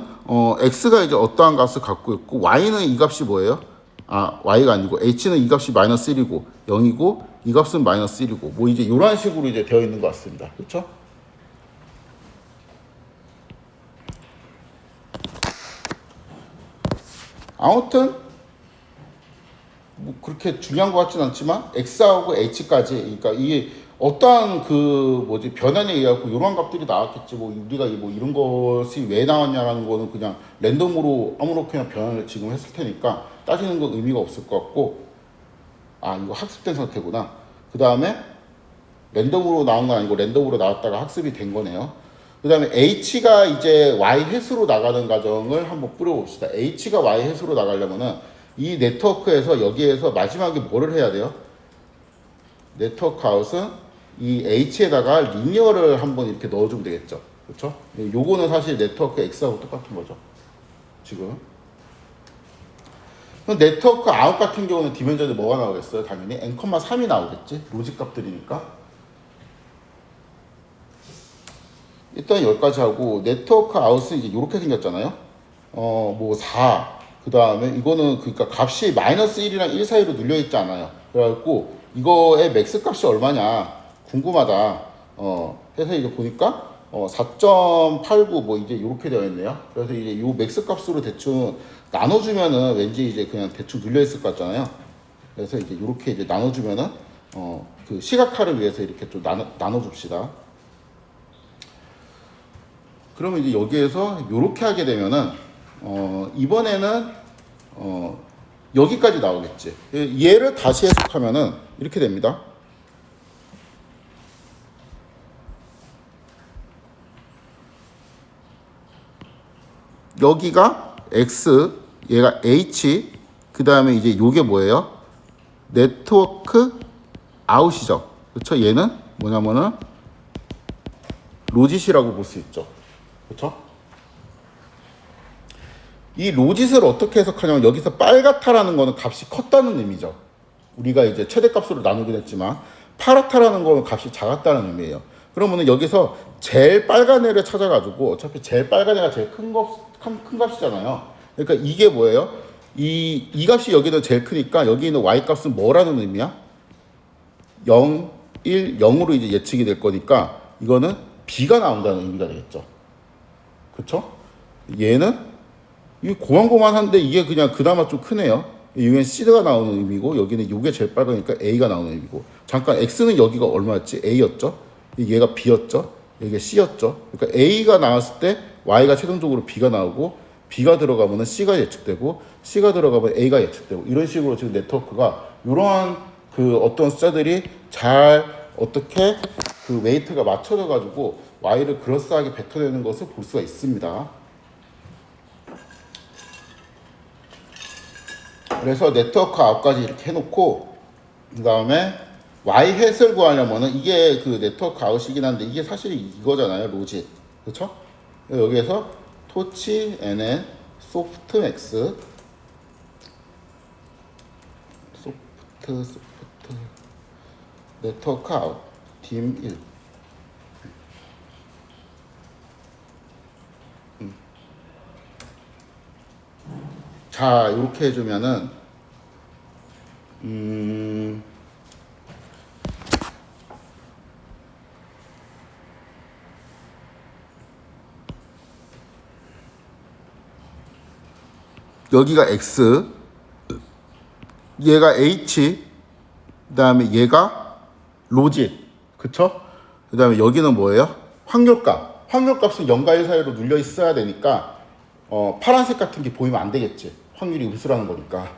x가 이제 어떠한 값을 갖고 있고 y는 이 값이 뭐예요? y가 아니고 h는 이 값이 마이너스 1이고 0이고 이 값은 마이너스 1이고 뭐 이제 이런 식으로 이제 되어 있는 것 같습니다. 그렇죠? 아무튼 뭐 그렇게 중요한 것 같진 않지만 x하고 h까지, 그러니까 이게 어떠한 변환에 의하고 이러한 값들이 나왔겠지. 뭐 우리가 뭐 이런 것이 왜 나왔냐라는 거는 그냥 랜덤으로 아무렇게나 변환을 지금 했을 테니까 따지는 건 의미가 없을 것 같고, 이거 학습된 상태구나. 그 다음에 랜덤으로 나온 건 아니고 랜덤으로 나왔다가 학습이 된 거네요. 그 다음에 h가 이제 y 햇으로 나가는 과정을 한번 뿌려봅시다. h가 y 햇으로 나가려면은 이 네트워크에서 여기에서 마지막에 뭐를 해야 돼요? 네트워크 아웃은 이 h에다가 리니어를 한번 이렇게 넣어주면 되겠죠. 그렇죠? 요거는 사실 네트워크 x하고 똑같은 거죠. 지금. 네트워크 아웃 같은 경우는 디멘전에 뭐가 나오겠어요? 당연히 n,3이 나오겠지. 로직 값들이니까. 일단 여기까지 하고, 네트워크 아웃은 이제 이렇게 생겼잖아요. 4. 그 다음에 이거는 그러니까 값이 마이너스 1이랑 1 사이로 눌려 있지 않아요. 그래갖고 이거의 맥스 값이 얼마냐 궁금하다. 해서 이제 보니까 4.89 뭐 이제 이렇게 되어 있네요. 그래서 이제 요 맥스 값으로 대충 나눠주면은 왠지 이제 그냥 대충 눌려 있을 것 같잖아요. 그래서 이제 이렇게 이제 나눠주면은 그 시각화를 위해서 이렇게 좀 나눠줍시다. 그러면 이제 여기에서 이렇게 하게 되면은 이번에는 여기까지 나오겠지. 얘를 다시 해석하면은 이렇게 됩니다. 여기가 x, 얘가 h, 그 다음에 이제 요게 뭐예요? 네트워크 아웃이죠. 그렇죠? 얘는 뭐냐면은 로짓이라고 볼 수 있죠. 그렇죠? 이 로짓을 어떻게 해석하냐면 여기서 빨갛다라는 거는 값이 컸다는 의미죠. 우리가 이제 최대값으로 나누긴 했지만 파랗다라는 거는 값이 작았다는 의미예요. 그러면은 여기서 제일 빨간 애를 찾아가지고 어차피 제일 빨간 애가 제일 큰 값이잖아요. 그러니까 이게 뭐예요? 이 값이 여기는 제일 크니까 여기 있는 y 값은 뭐라는 의미야? 0, 1, 0으로 이제 예측이 될 거니까 이거는 b가 나온다는 의미가 되겠죠. 그쵸? 얘는 이 고만고만한데 이게 그냥 그나마 좀 크네요. 여기는 C가 나오는 의미고 여기는 이게 제일 빨가니까 A가 나오는 의미고, 잠깐 X는 여기가 얼마였지? A였죠? 얘가 B였죠? 여기가 C였죠? 그러니까 A가 나왔을 때 Y가 최종적으로 B가 나오고, B가 들어가면 C가 예측되고 C가 들어가면 A가 예측되고, 이런 식으로 지금 네트워크가 이러한 그 어떤 숫자들이 잘 어떻게 그 웨이트가 맞춰져 가지고 Y를 그럴싸하게 뱉어내는 것을 볼 수가 있습니다. 그래서 네트워크 아웃까지 이렇게 해놓고, 그 다음에 Y 햇을 구하려면은 이게 그 네트워크 아웃이긴 한데 이게 사실 이거잖아요. 로짓. 그쵸? 여기에서 토치, NN, 소프트맥스, 소프트, 네트워크 아웃, 딤 1. 자, 이렇게 해주면은 여기가 x, 얘가 h, 그 다음에 얘가 로짓, 그쵸? 그 다음에 여기는 뭐예요? 확률값. 확률값은 0과 1 사이로 눌려 있어야 되니까 파란색 같은 게 보이면 안 되겠지. 확률이 음수라는 거니까.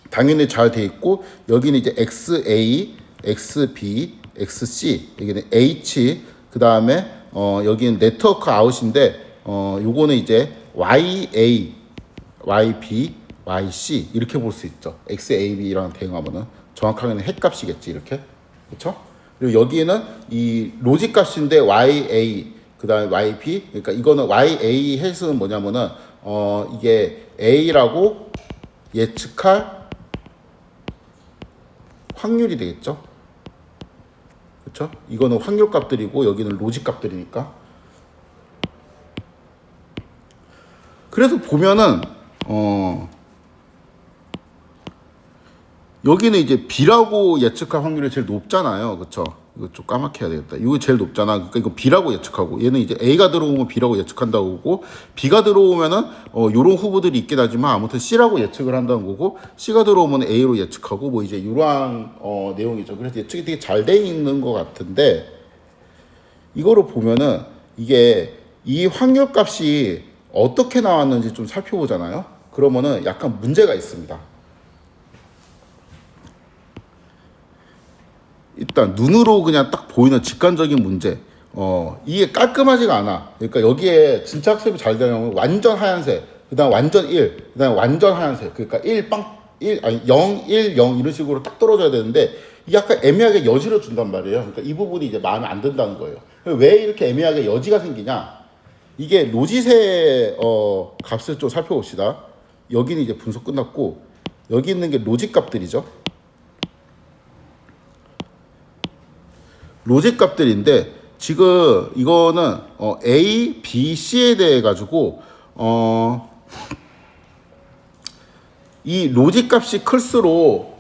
당연히 잘 돼 있고, 여기는 이제 XA, XB, XC, 여기는 H, 그 다음에 여기는 네트워크 아웃인데 요거는 이제 YA, YB, YC 이렇게 볼 수 있죠. XAB랑 대응하면은 정확하게는 핵값이겠지 이렇게, 그렇죠? 그리고 여기는 이 로직 값인데 YA, 그 다음에 YB, 그러니까 이거는 YA 핵은 뭐냐면은 이게 A라고 예측할 확률이 되겠죠. 그렇죠? 이거는 확률 값들이고 여기는 로직 값들이니까. 그래서 보면은 여기는 이제 B라고 예측할 확률이 제일 높잖아요. 그렇죠? 이거 좀 까맣게 해야 되겠다. 이거 제일 높잖아. 그러니까 이거 B라고 예측하고, 얘는 이제 A가 들어오면 B라고 예측한다고 하고, B가 들어오면은 요런 후보들이 있긴 하지만 아무튼 C라고 예측을 한다는 거고, C가 들어오면 A로 예측하고, 뭐 이제 이러한 내용이죠. 그래서 예측이 되게 잘 돼 있는 것 같은데, 이거를 보면은 이게 이 확률 값이 어떻게 나왔는지 좀 살펴보잖아요. 그러면은 약간 문제가 있습니다. 일단 눈으로 그냥 딱 보이는 직관적인 문제, 이게 깔끔하지가 않아. 그러니까 여기에 진짜 학습이 잘 되려면 완전 하얀색, 그 다음 완전 1, 그 다음 완전 하얀색, 그러니까 1, 빵, 1, 아니 0, 1, 0 이런 식으로 딱 떨어져야 되는데, 이게 약간 애매하게 여지를 준단 말이에요. 그러니까 이 부분이 이제 마음에 안 든다는 거예요. 왜 이렇게 애매하게 여지가 생기냐? 이게 로짓의 값을 좀 살펴봅시다. 여기는 이제 분석 끝났고, 여기 있는 게 로짓 값들이죠. 로직 값들인데, 지금 이거는 A, B, C에 대해 가지고 이 로직 값이 클수록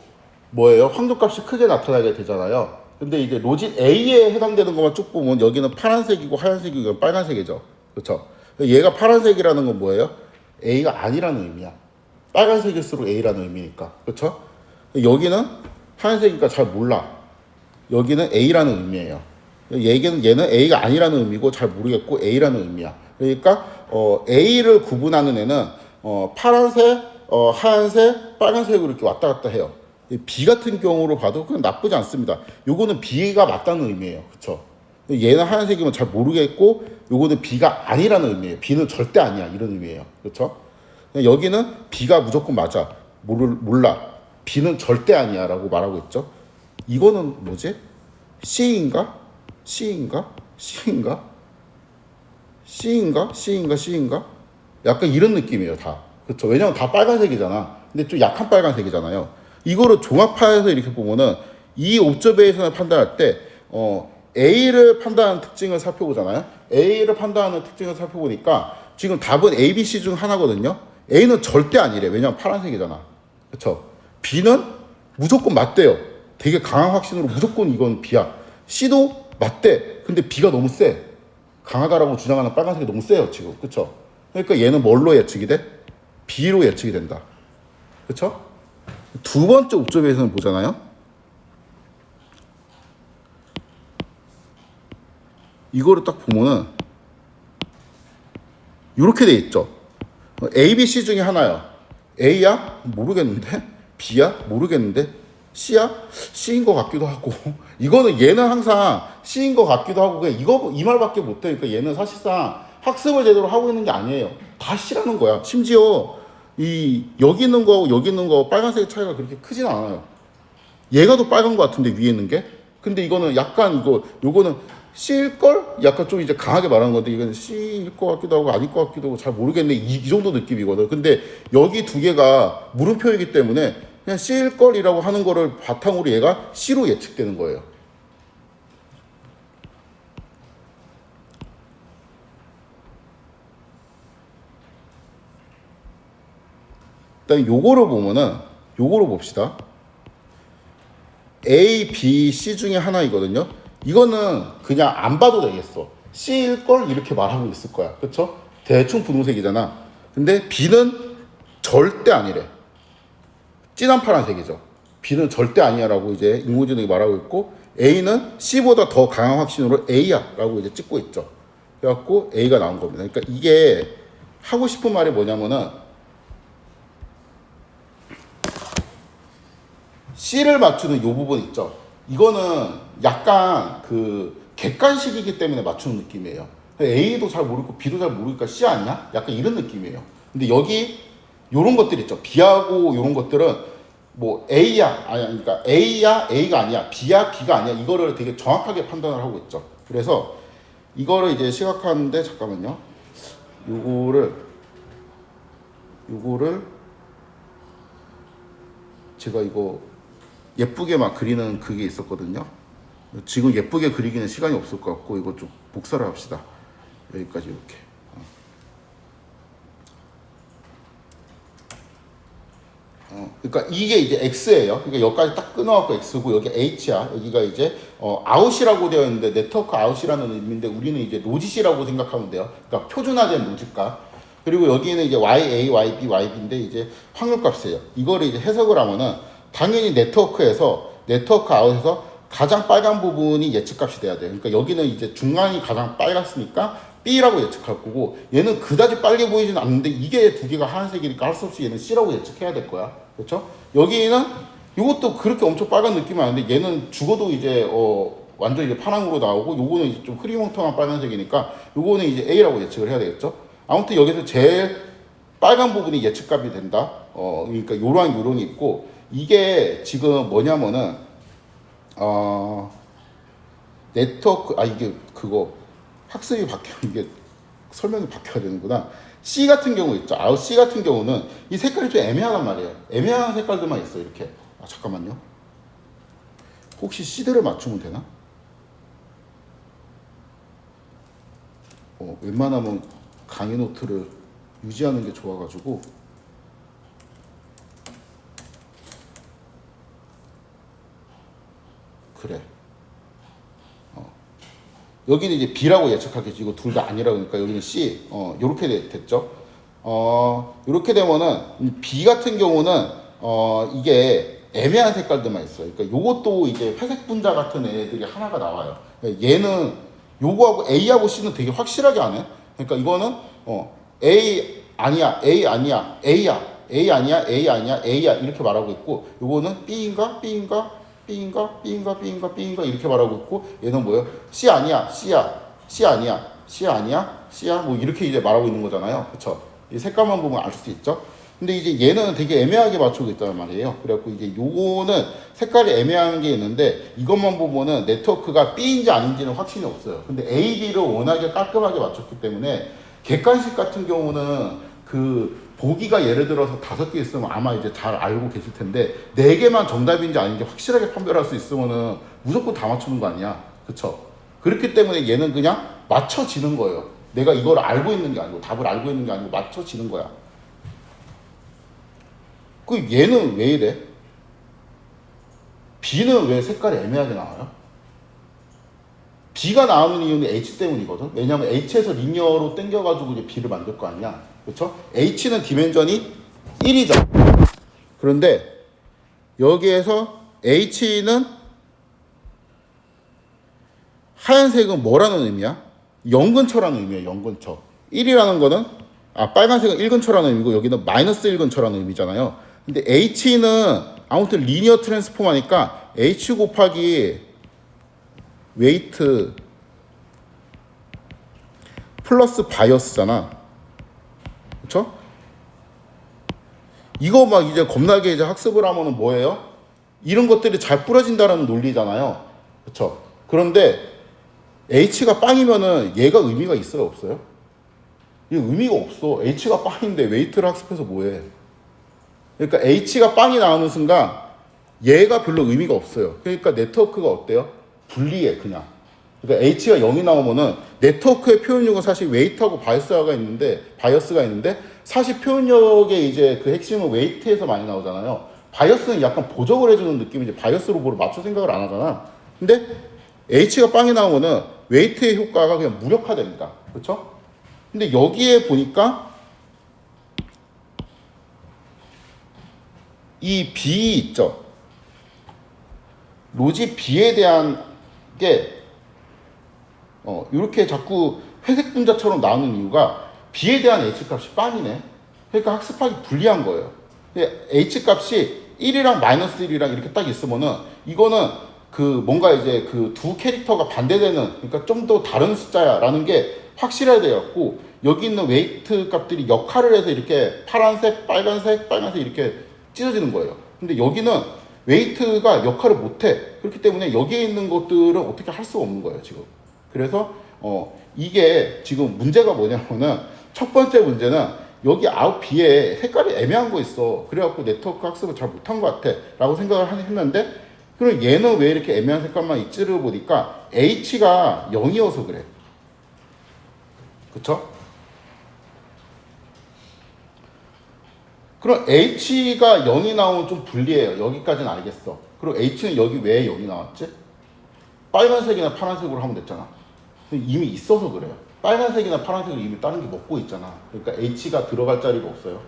뭐예요? 확률 값이 크게 나타나게 되잖아요. 근데 이제 로직 A에 해당되는 것만 쭉 보면 여기는 파란색이고 하얀색이고 빨간색이죠. 그렇죠? 얘가 파란색이라는 건 뭐예요? A가 아니라는 의미야. 빨간색일수록 A라는 의미니까. 그렇죠? 여기는 하얀색이니까 잘 몰라. 여기는 A라는 의미예요. 얘는 A가 아니라는 의미고 잘 모르겠고 A라는 의미야. 그러니까 A를 구분하는 애는 파란색, 하얀색, 빨간색으로 이렇게 왔다 갔다 해요. B 같은 경우로 봐도 그건 나쁘지 않습니다. 요거는 B가 맞다는 의미예요. 그렇죠? 얘는 하얀색이면 잘 모르겠고 요거는 B가 아니라는 의미예요. B는 절대 아니야 이런 의미예요. 그렇죠? 여기는 B가 무조건 맞아. 몰라. B는 절대 아니야 라고 말하고 있죠. 이거는 뭐지? C인가? C인가? C인가? C인가? C인가? C인가? 약간 이런 느낌이에요, 다. 그렇죠? 왜냐면 다 빨간색이잖아. 근데 좀 약한 빨간색이잖아요. 이거를 종합해서 이렇게 보면은 이 옵저베이션을 판단할 때 A를 판단하는 특징을 살펴보잖아요. A를 판단하는 특징을 살펴보니까 지금 답은 A, B, C 중 하나거든요. A는 절대 아니래. 왜냐면 파란색이잖아. 그렇죠? B는 무조건 맞대요. 되게 강한 확신으로 무조건 이건 B야. C도 맞대. 근데 B가 너무 세. 강하다라고 주장하는 빨간색이 너무 세요, 지금. 그쵸? 그러니까 얘는 뭘로 예측이 돼? B로 예측이 된다. 그쵸? 두 번째 옵저베이션을 보잖아요. 이거를 딱 보면은 이렇게 돼 있죠. A, B, C 중에 하나야. A야? 모르겠는데? B야? 모르겠는데? C야? C인 것 같기도 하고. 이거는 얘는 항상 C인 것 같기도 하고 그냥 이 말밖에 못해. 그러니까 얘는 사실상 학습을 제대로 하고 있는 게 아니에요. 다 C라는 거야. 심지어 여기 있는 거하고 여기 있는 거 빨간색 차이가 그렇게 크진 않아요. 얘가 더 빨간 것 같은데 위에 있는 게. 근데 이거는 약간 요거는 C일 걸? 약간 좀 이제 강하게 말하는 건데 이거는 C일 것 같기도 하고 아닐 것 같기도 하고 잘 모르겠네. 이 정도 느낌이거든. 근데 여기 두 개가 물음표이기 때문에 그냥 C일 걸이라고 하는 거를 바탕으로 얘가 C로 예측되는 거예요. 일단 요거를 보면은 요거를 봅시다. A, B, C 중에 하나이거든요. 이거는 그냥 안 봐도 되겠어. C일 걸 이렇게 말하고 있을 거야. 그렇죠? 대충 분홍색이잖아. 근데 B는 절대 아니래. 진한 파란색이죠. B는 절대 아니야라고 이제 인공지능이 말하고 있고, A는 C보다 더 강한 확신으로 A야라고 이제 찍고 있죠. 그래갖고 A가 나온 겁니다. 그러니까 이게 하고 싶은 말이 뭐냐면은 C를 맞추는 이 부분 있죠. 이거는 약간 그 객관식이기 때문에 맞추는 느낌이에요. A도 잘 모르고 B도 잘 모르니까 C 아니야? 약간 이런 느낌이에요. 근데 여기 요런 것들 있죠. B하고 요런 것들은 뭐 A야, 아니 그러니까 A야, A가 아니야, B야, B가 아니야. 이거를 되게 정확하게 판단을 하고 있죠. 그래서 이거를 이제 시각화하는데 잠깐만요. 요거를 제가 이거 예쁘게 막 그리는 그게 있었거든요. 지금 예쁘게 그리기는 시간이 없을 것 같고 이거 좀 복사를 합시다. 여기까지 이렇게. 그러니까 이게 이제 X예요. 그러니까 여기까지 딱 끊어갖고 X고 여기 H야. 여기가 이제 아웃이라고 되어 있는데 네트워크 아웃이라는 의미인데 우리는 이제 로짓이라고 생각하면 돼요. 그러니까 표준화된 로짓값. 그리고 여기는 이제 YA, YB, YB인데 이제 확률값이에요. 이거를 이제 해석을 하면은 당연히 네트워크에서 네트워크 아웃에서 가장 빨간 부분이 예측값이 돼야 돼요. 그러니까 여기는 이제 중간이 가장 빨갛으니까 B라고 예측할 거고 얘는 그다지 빨개 보이진 않는데 이게 두 개가 하얀색이니까 할 수 없이 얘는 C라고 예측해야 될 거야. 그렇죠? 여기는 이것도 그렇게 엄청 빨간 느낌이 아닌데 얘는 죽어도 이제 완전 이제 파랑으로 나오고 요거는 이제 좀 흐리멍텅한 빨간색이니까 요거는 이제 A라고 예측을 해야 되겠죠? 아무튼 여기서 제일 빨간 부분이 예측값이 된다. 그러니까 요런이 있고 이게 지금 뭐냐면은 네트워크 이게 그거 학습이 바뀌어 이게 설명이 바뀌어야 되는구나. C 같은 경우 있죠. 아웃 C 같은 경우는 이 색깔이 좀 애매하단 말이에요. 애매한 색깔들만 있어 이렇게. 잠깐만요. 혹시 C들을 맞추면 되나? 웬만하면 강의 노트를 유지하는 게 좋아가지고 그래. 여기는 이제 B라고 예측하겠지. 이거 둘 다 아니라 그러니까 여기는 C. 요렇게 됐죠. 요렇게 되면은 B 같은 경우는 이게 애매한 색깔들만 있어요. 그러니까 요것도 이제 회색 분자 같은 애들이 하나가 나와요. 얘는 요거하고 A하고 C는 되게 확실하게 안 해. 그러니까 이거는 A 아니야, A 아니야, A야, A 아니야, A 아니야, A야 이렇게 말하고 있고 요거는 B인가, B인가, B인가, B인가, B인가, B인가 이렇게 말하고 있고 얘는 뭐예요? C 아니야, C야, C 아니야, C 아니야, C야 뭐 이렇게 이제 말하고 있는 거잖아요. 그쵸? 이 색깔만 보면 알 수 있죠? 근데 이제 얘는 되게 애매하게 맞추고 있단 말이에요. 그래갖고 이제 요거는 색깔이 애매한 게 있는데 이것만 보면은 네트워크가 B인지 아닌지는 확신이 없어요. 근데 A, B를 워낙에 깔끔하게 맞췄기 때문에 객관식 같은 경우는 그 보기가 예를 들어서 5개 있으면 아마 이제 잘 알고 계실 텐데 4개만 정답인지 아닌지 확실하게 판별할 수 있으면은 무조건 다 맞추는 거 아니야. 그쵸? 그렇기 때문에 얘는 그냥 맞춰지는 거예요. 내가 이걸 알고 있는 게 아니고 답을 알고 있는 게 아니고 맞춰지는 거야. 그 얘는 왜 이래? B는 왜 색깔이 애매하게 나와요? B가 나오는 이유는 H 때문이거든. 왜냐면 H에서 리니어로 땡겨가지고 이제 B를 만들 거 아니야. 그렇죠? H는 디멘전이 1이죠. 그런데 여기에서 H는 하얀색은 뭐라는 의미야? 0근처라는 의미예요. 0근처. 1이라는 거는 빨간색은 1근처라는 의미고 여기는 마이너스 1근처라는 의미잖아요. 근데 H는 아무튼 리니어 트랜스폼 하니까 H 곱하기 웨이트 플러스 바이어스잖아. 그쵸? 이거 막 이제 겁나게 이제 학습을 하면은 뭐예요? 이런 것들이 잘 뿌려진다는 논리잖아요. 그쵸? 그런데 H가 빵이면은 얘가 의미가 있어요? 없어요? 얘 의미가 없어. H가 빵인데 웨이트를 학습해서 뭐해? 그러니까 H가 빵이 나오는 순간 얘가 별로 의미가 없어요. 그러니까 네트워크가 어때요? 불리해 그냥. 그러니까 H가 0이 나오면은 네트워크의 표현력은 사실 웨이트하고 바이어스가 있는데 사실 표현력의 이제 그 핵심은 웨이트에서 많이 나오잖아요. 바이어스는 약간 보정을 해주는 느낌이지 바이어스로 뭘 맞춰 생각을 안 하잖아. 근데 H가 빵이 나오면은 웨이트의 효과가 그냥 무력화됩니다. 그렇죠? 근데 여기에 보니까 이 B 있죠. 로지 B에 대한 게 이렇게 자꾸 회색 분자처럼 나오는 이유가 B에 대한 H값이 빵이네. 그러니까 학습하기 불리한 거예요. H값이 1이랑 마이너스 1이랑 이렇게 딱 있으면은 이거는 그 뭔가 이제 그 두 캐릭터가 반대되는, 그러니까 좀 더 다른 숫자야라는 게 확실해야 되었고, 여기 있는 웨이트 값들이 역할을 해서 이렇게 파란색, 빨간색, 빨간색 이렇게 찢어지는 거예요. 근데 여기는 웨이트가 역할을 못해. 그렇기 때문에 여기에 있는 것들은 어떻게 할 수가 없는 거예요, 지금. 그래서 이게 지금 문제가 뭐냐면은 첫 번째 문제는 여기 아웃 B에 색깔이 애매한 거 있어. 그래갖고 네트워크 학습을 잘 못한 것 같아 라고 생각을 했는데, 그럼 얘는 왜 이렇게 애매한 색깔만 있지를 보니까 H가 0이어서 그래. 그쵸? 그럼 H가 0이 나오면 좀 불리해요. 여기까지는 알겠어. 그리고 H는 여기 왜 0이 나왔지? 빨간색이나 파란색으로 하면 됐잖아. 이미 있어서 그래요. 빨간색이나 파란색을 이미 다른 게 먹고 있잖아. 그러니까 H가 들어갈 자리가 없어요.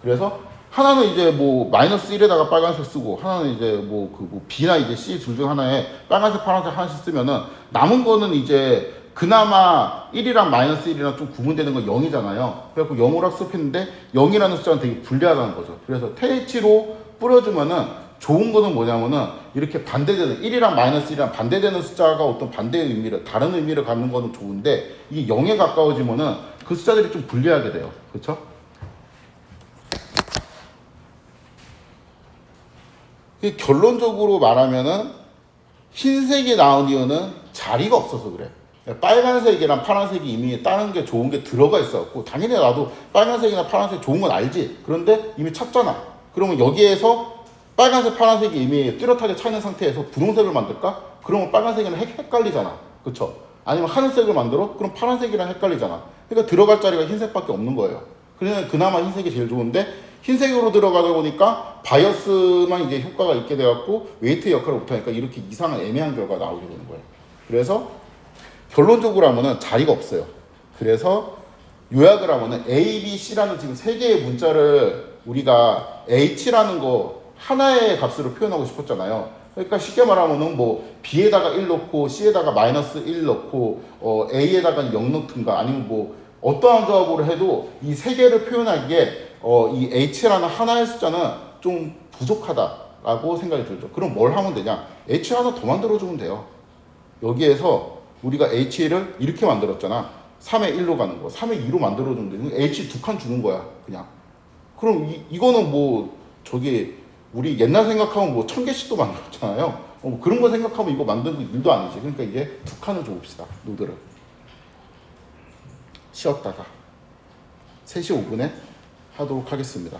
그래서 하나는 이제 뭐 마이너스 1에다가 빨간색 쓰고, 하나는 이제 뭐 B나 이제 C 둘 중 하나에 빨간색, 파란색 하나씩 쓰면은 남은 거는 이제 그나마 1이랑 마이너스 1이랑 좀 구분되는 건 0이잖아요. 그래갖고 0으로 학습했는데 0이라는 숫자는 되게 불리하다는 거죠. 그래서 TH로 뿌려주면은 좋은 거는 뭐냐면은 이렇게 반대되는 1이랑 마이너스 1이랑 반대되는 숫자가 어떤 반대의 의미를, 다른 의미를 갖는 거는 좋은데, 이게 0에 가까워지면은 그 숫자들이 좀 불리하게 돼요. 그렇죠? 결론적으로 말하면은 흰색이 나온 이유는 자리가 없어서 그래. 빨간색이랑 파란색이 이미 다른 게 좋은 게 들어가 있어갖고, 당연히 나도 빨간색이나 파란색 좋은 건 알지. 그런데 이미 찾잖아. 그러면 여기에서 빨간색, 파란색이 이미 뚜렷하게 차 있는 상태에서 분홍색을 만들까? 그러면 빨간색이랑 헷갈리잖아. 그쵸? 아니면 하늘색을 만들어? 그럼 파란색이랑 헷갈리잖아. 그러니까 들어갈 자리가 흰색밖에 없는 거예요. 그러니까 그나마 흰색이 제일 좋은데, 흰색으로 들어가다 보니까 바이어스만 이제 효과가 있게 돼갖고 웨이트 역할을 못하니까 이렇게 이상한 애매한 결과가 나오게 되는 거예요. 그래서 결론적으로 하면은 자리가 없어요. 그래서 요약을 하면은 A, B, C라는 지금 세 개의 문자를 우리가 H라는 거 하나의 값으로 표현하고 싶었잖아요. 그러니까 쉽게 말하면은 뭐 B에다가 1 넣고 C에다가 마이너스 1 넣고 A에다가 0 넣든가, 아니면 뭐 어떠한 조합으로 해도 이 세 개를 표현하기에 이 H라는 하나의 숫자는 좀 부족하다라고 생각이 들죠. 그럼 뭘 하면 되냐? H 하나 더 만들어주면 돼요. 여기에서 우리가 H를 이렇게 만들었잖아. 3에 1로 가는 거. 3에 2로 만들어주면 돼. H 두 칸 주는 거야, 그냥. 그럼 이거는 뭐 저기 우리 옛날 생각하면 뭐 1000개씩도 만들었잖아요. 뭐 그런 거 생각하면 이거 만드는 일도 아니지. 그러니까 이제 두 칸을 줘봅시다, 노드를. 쉬었다가 3시 5분에 하도록 하겠습니다.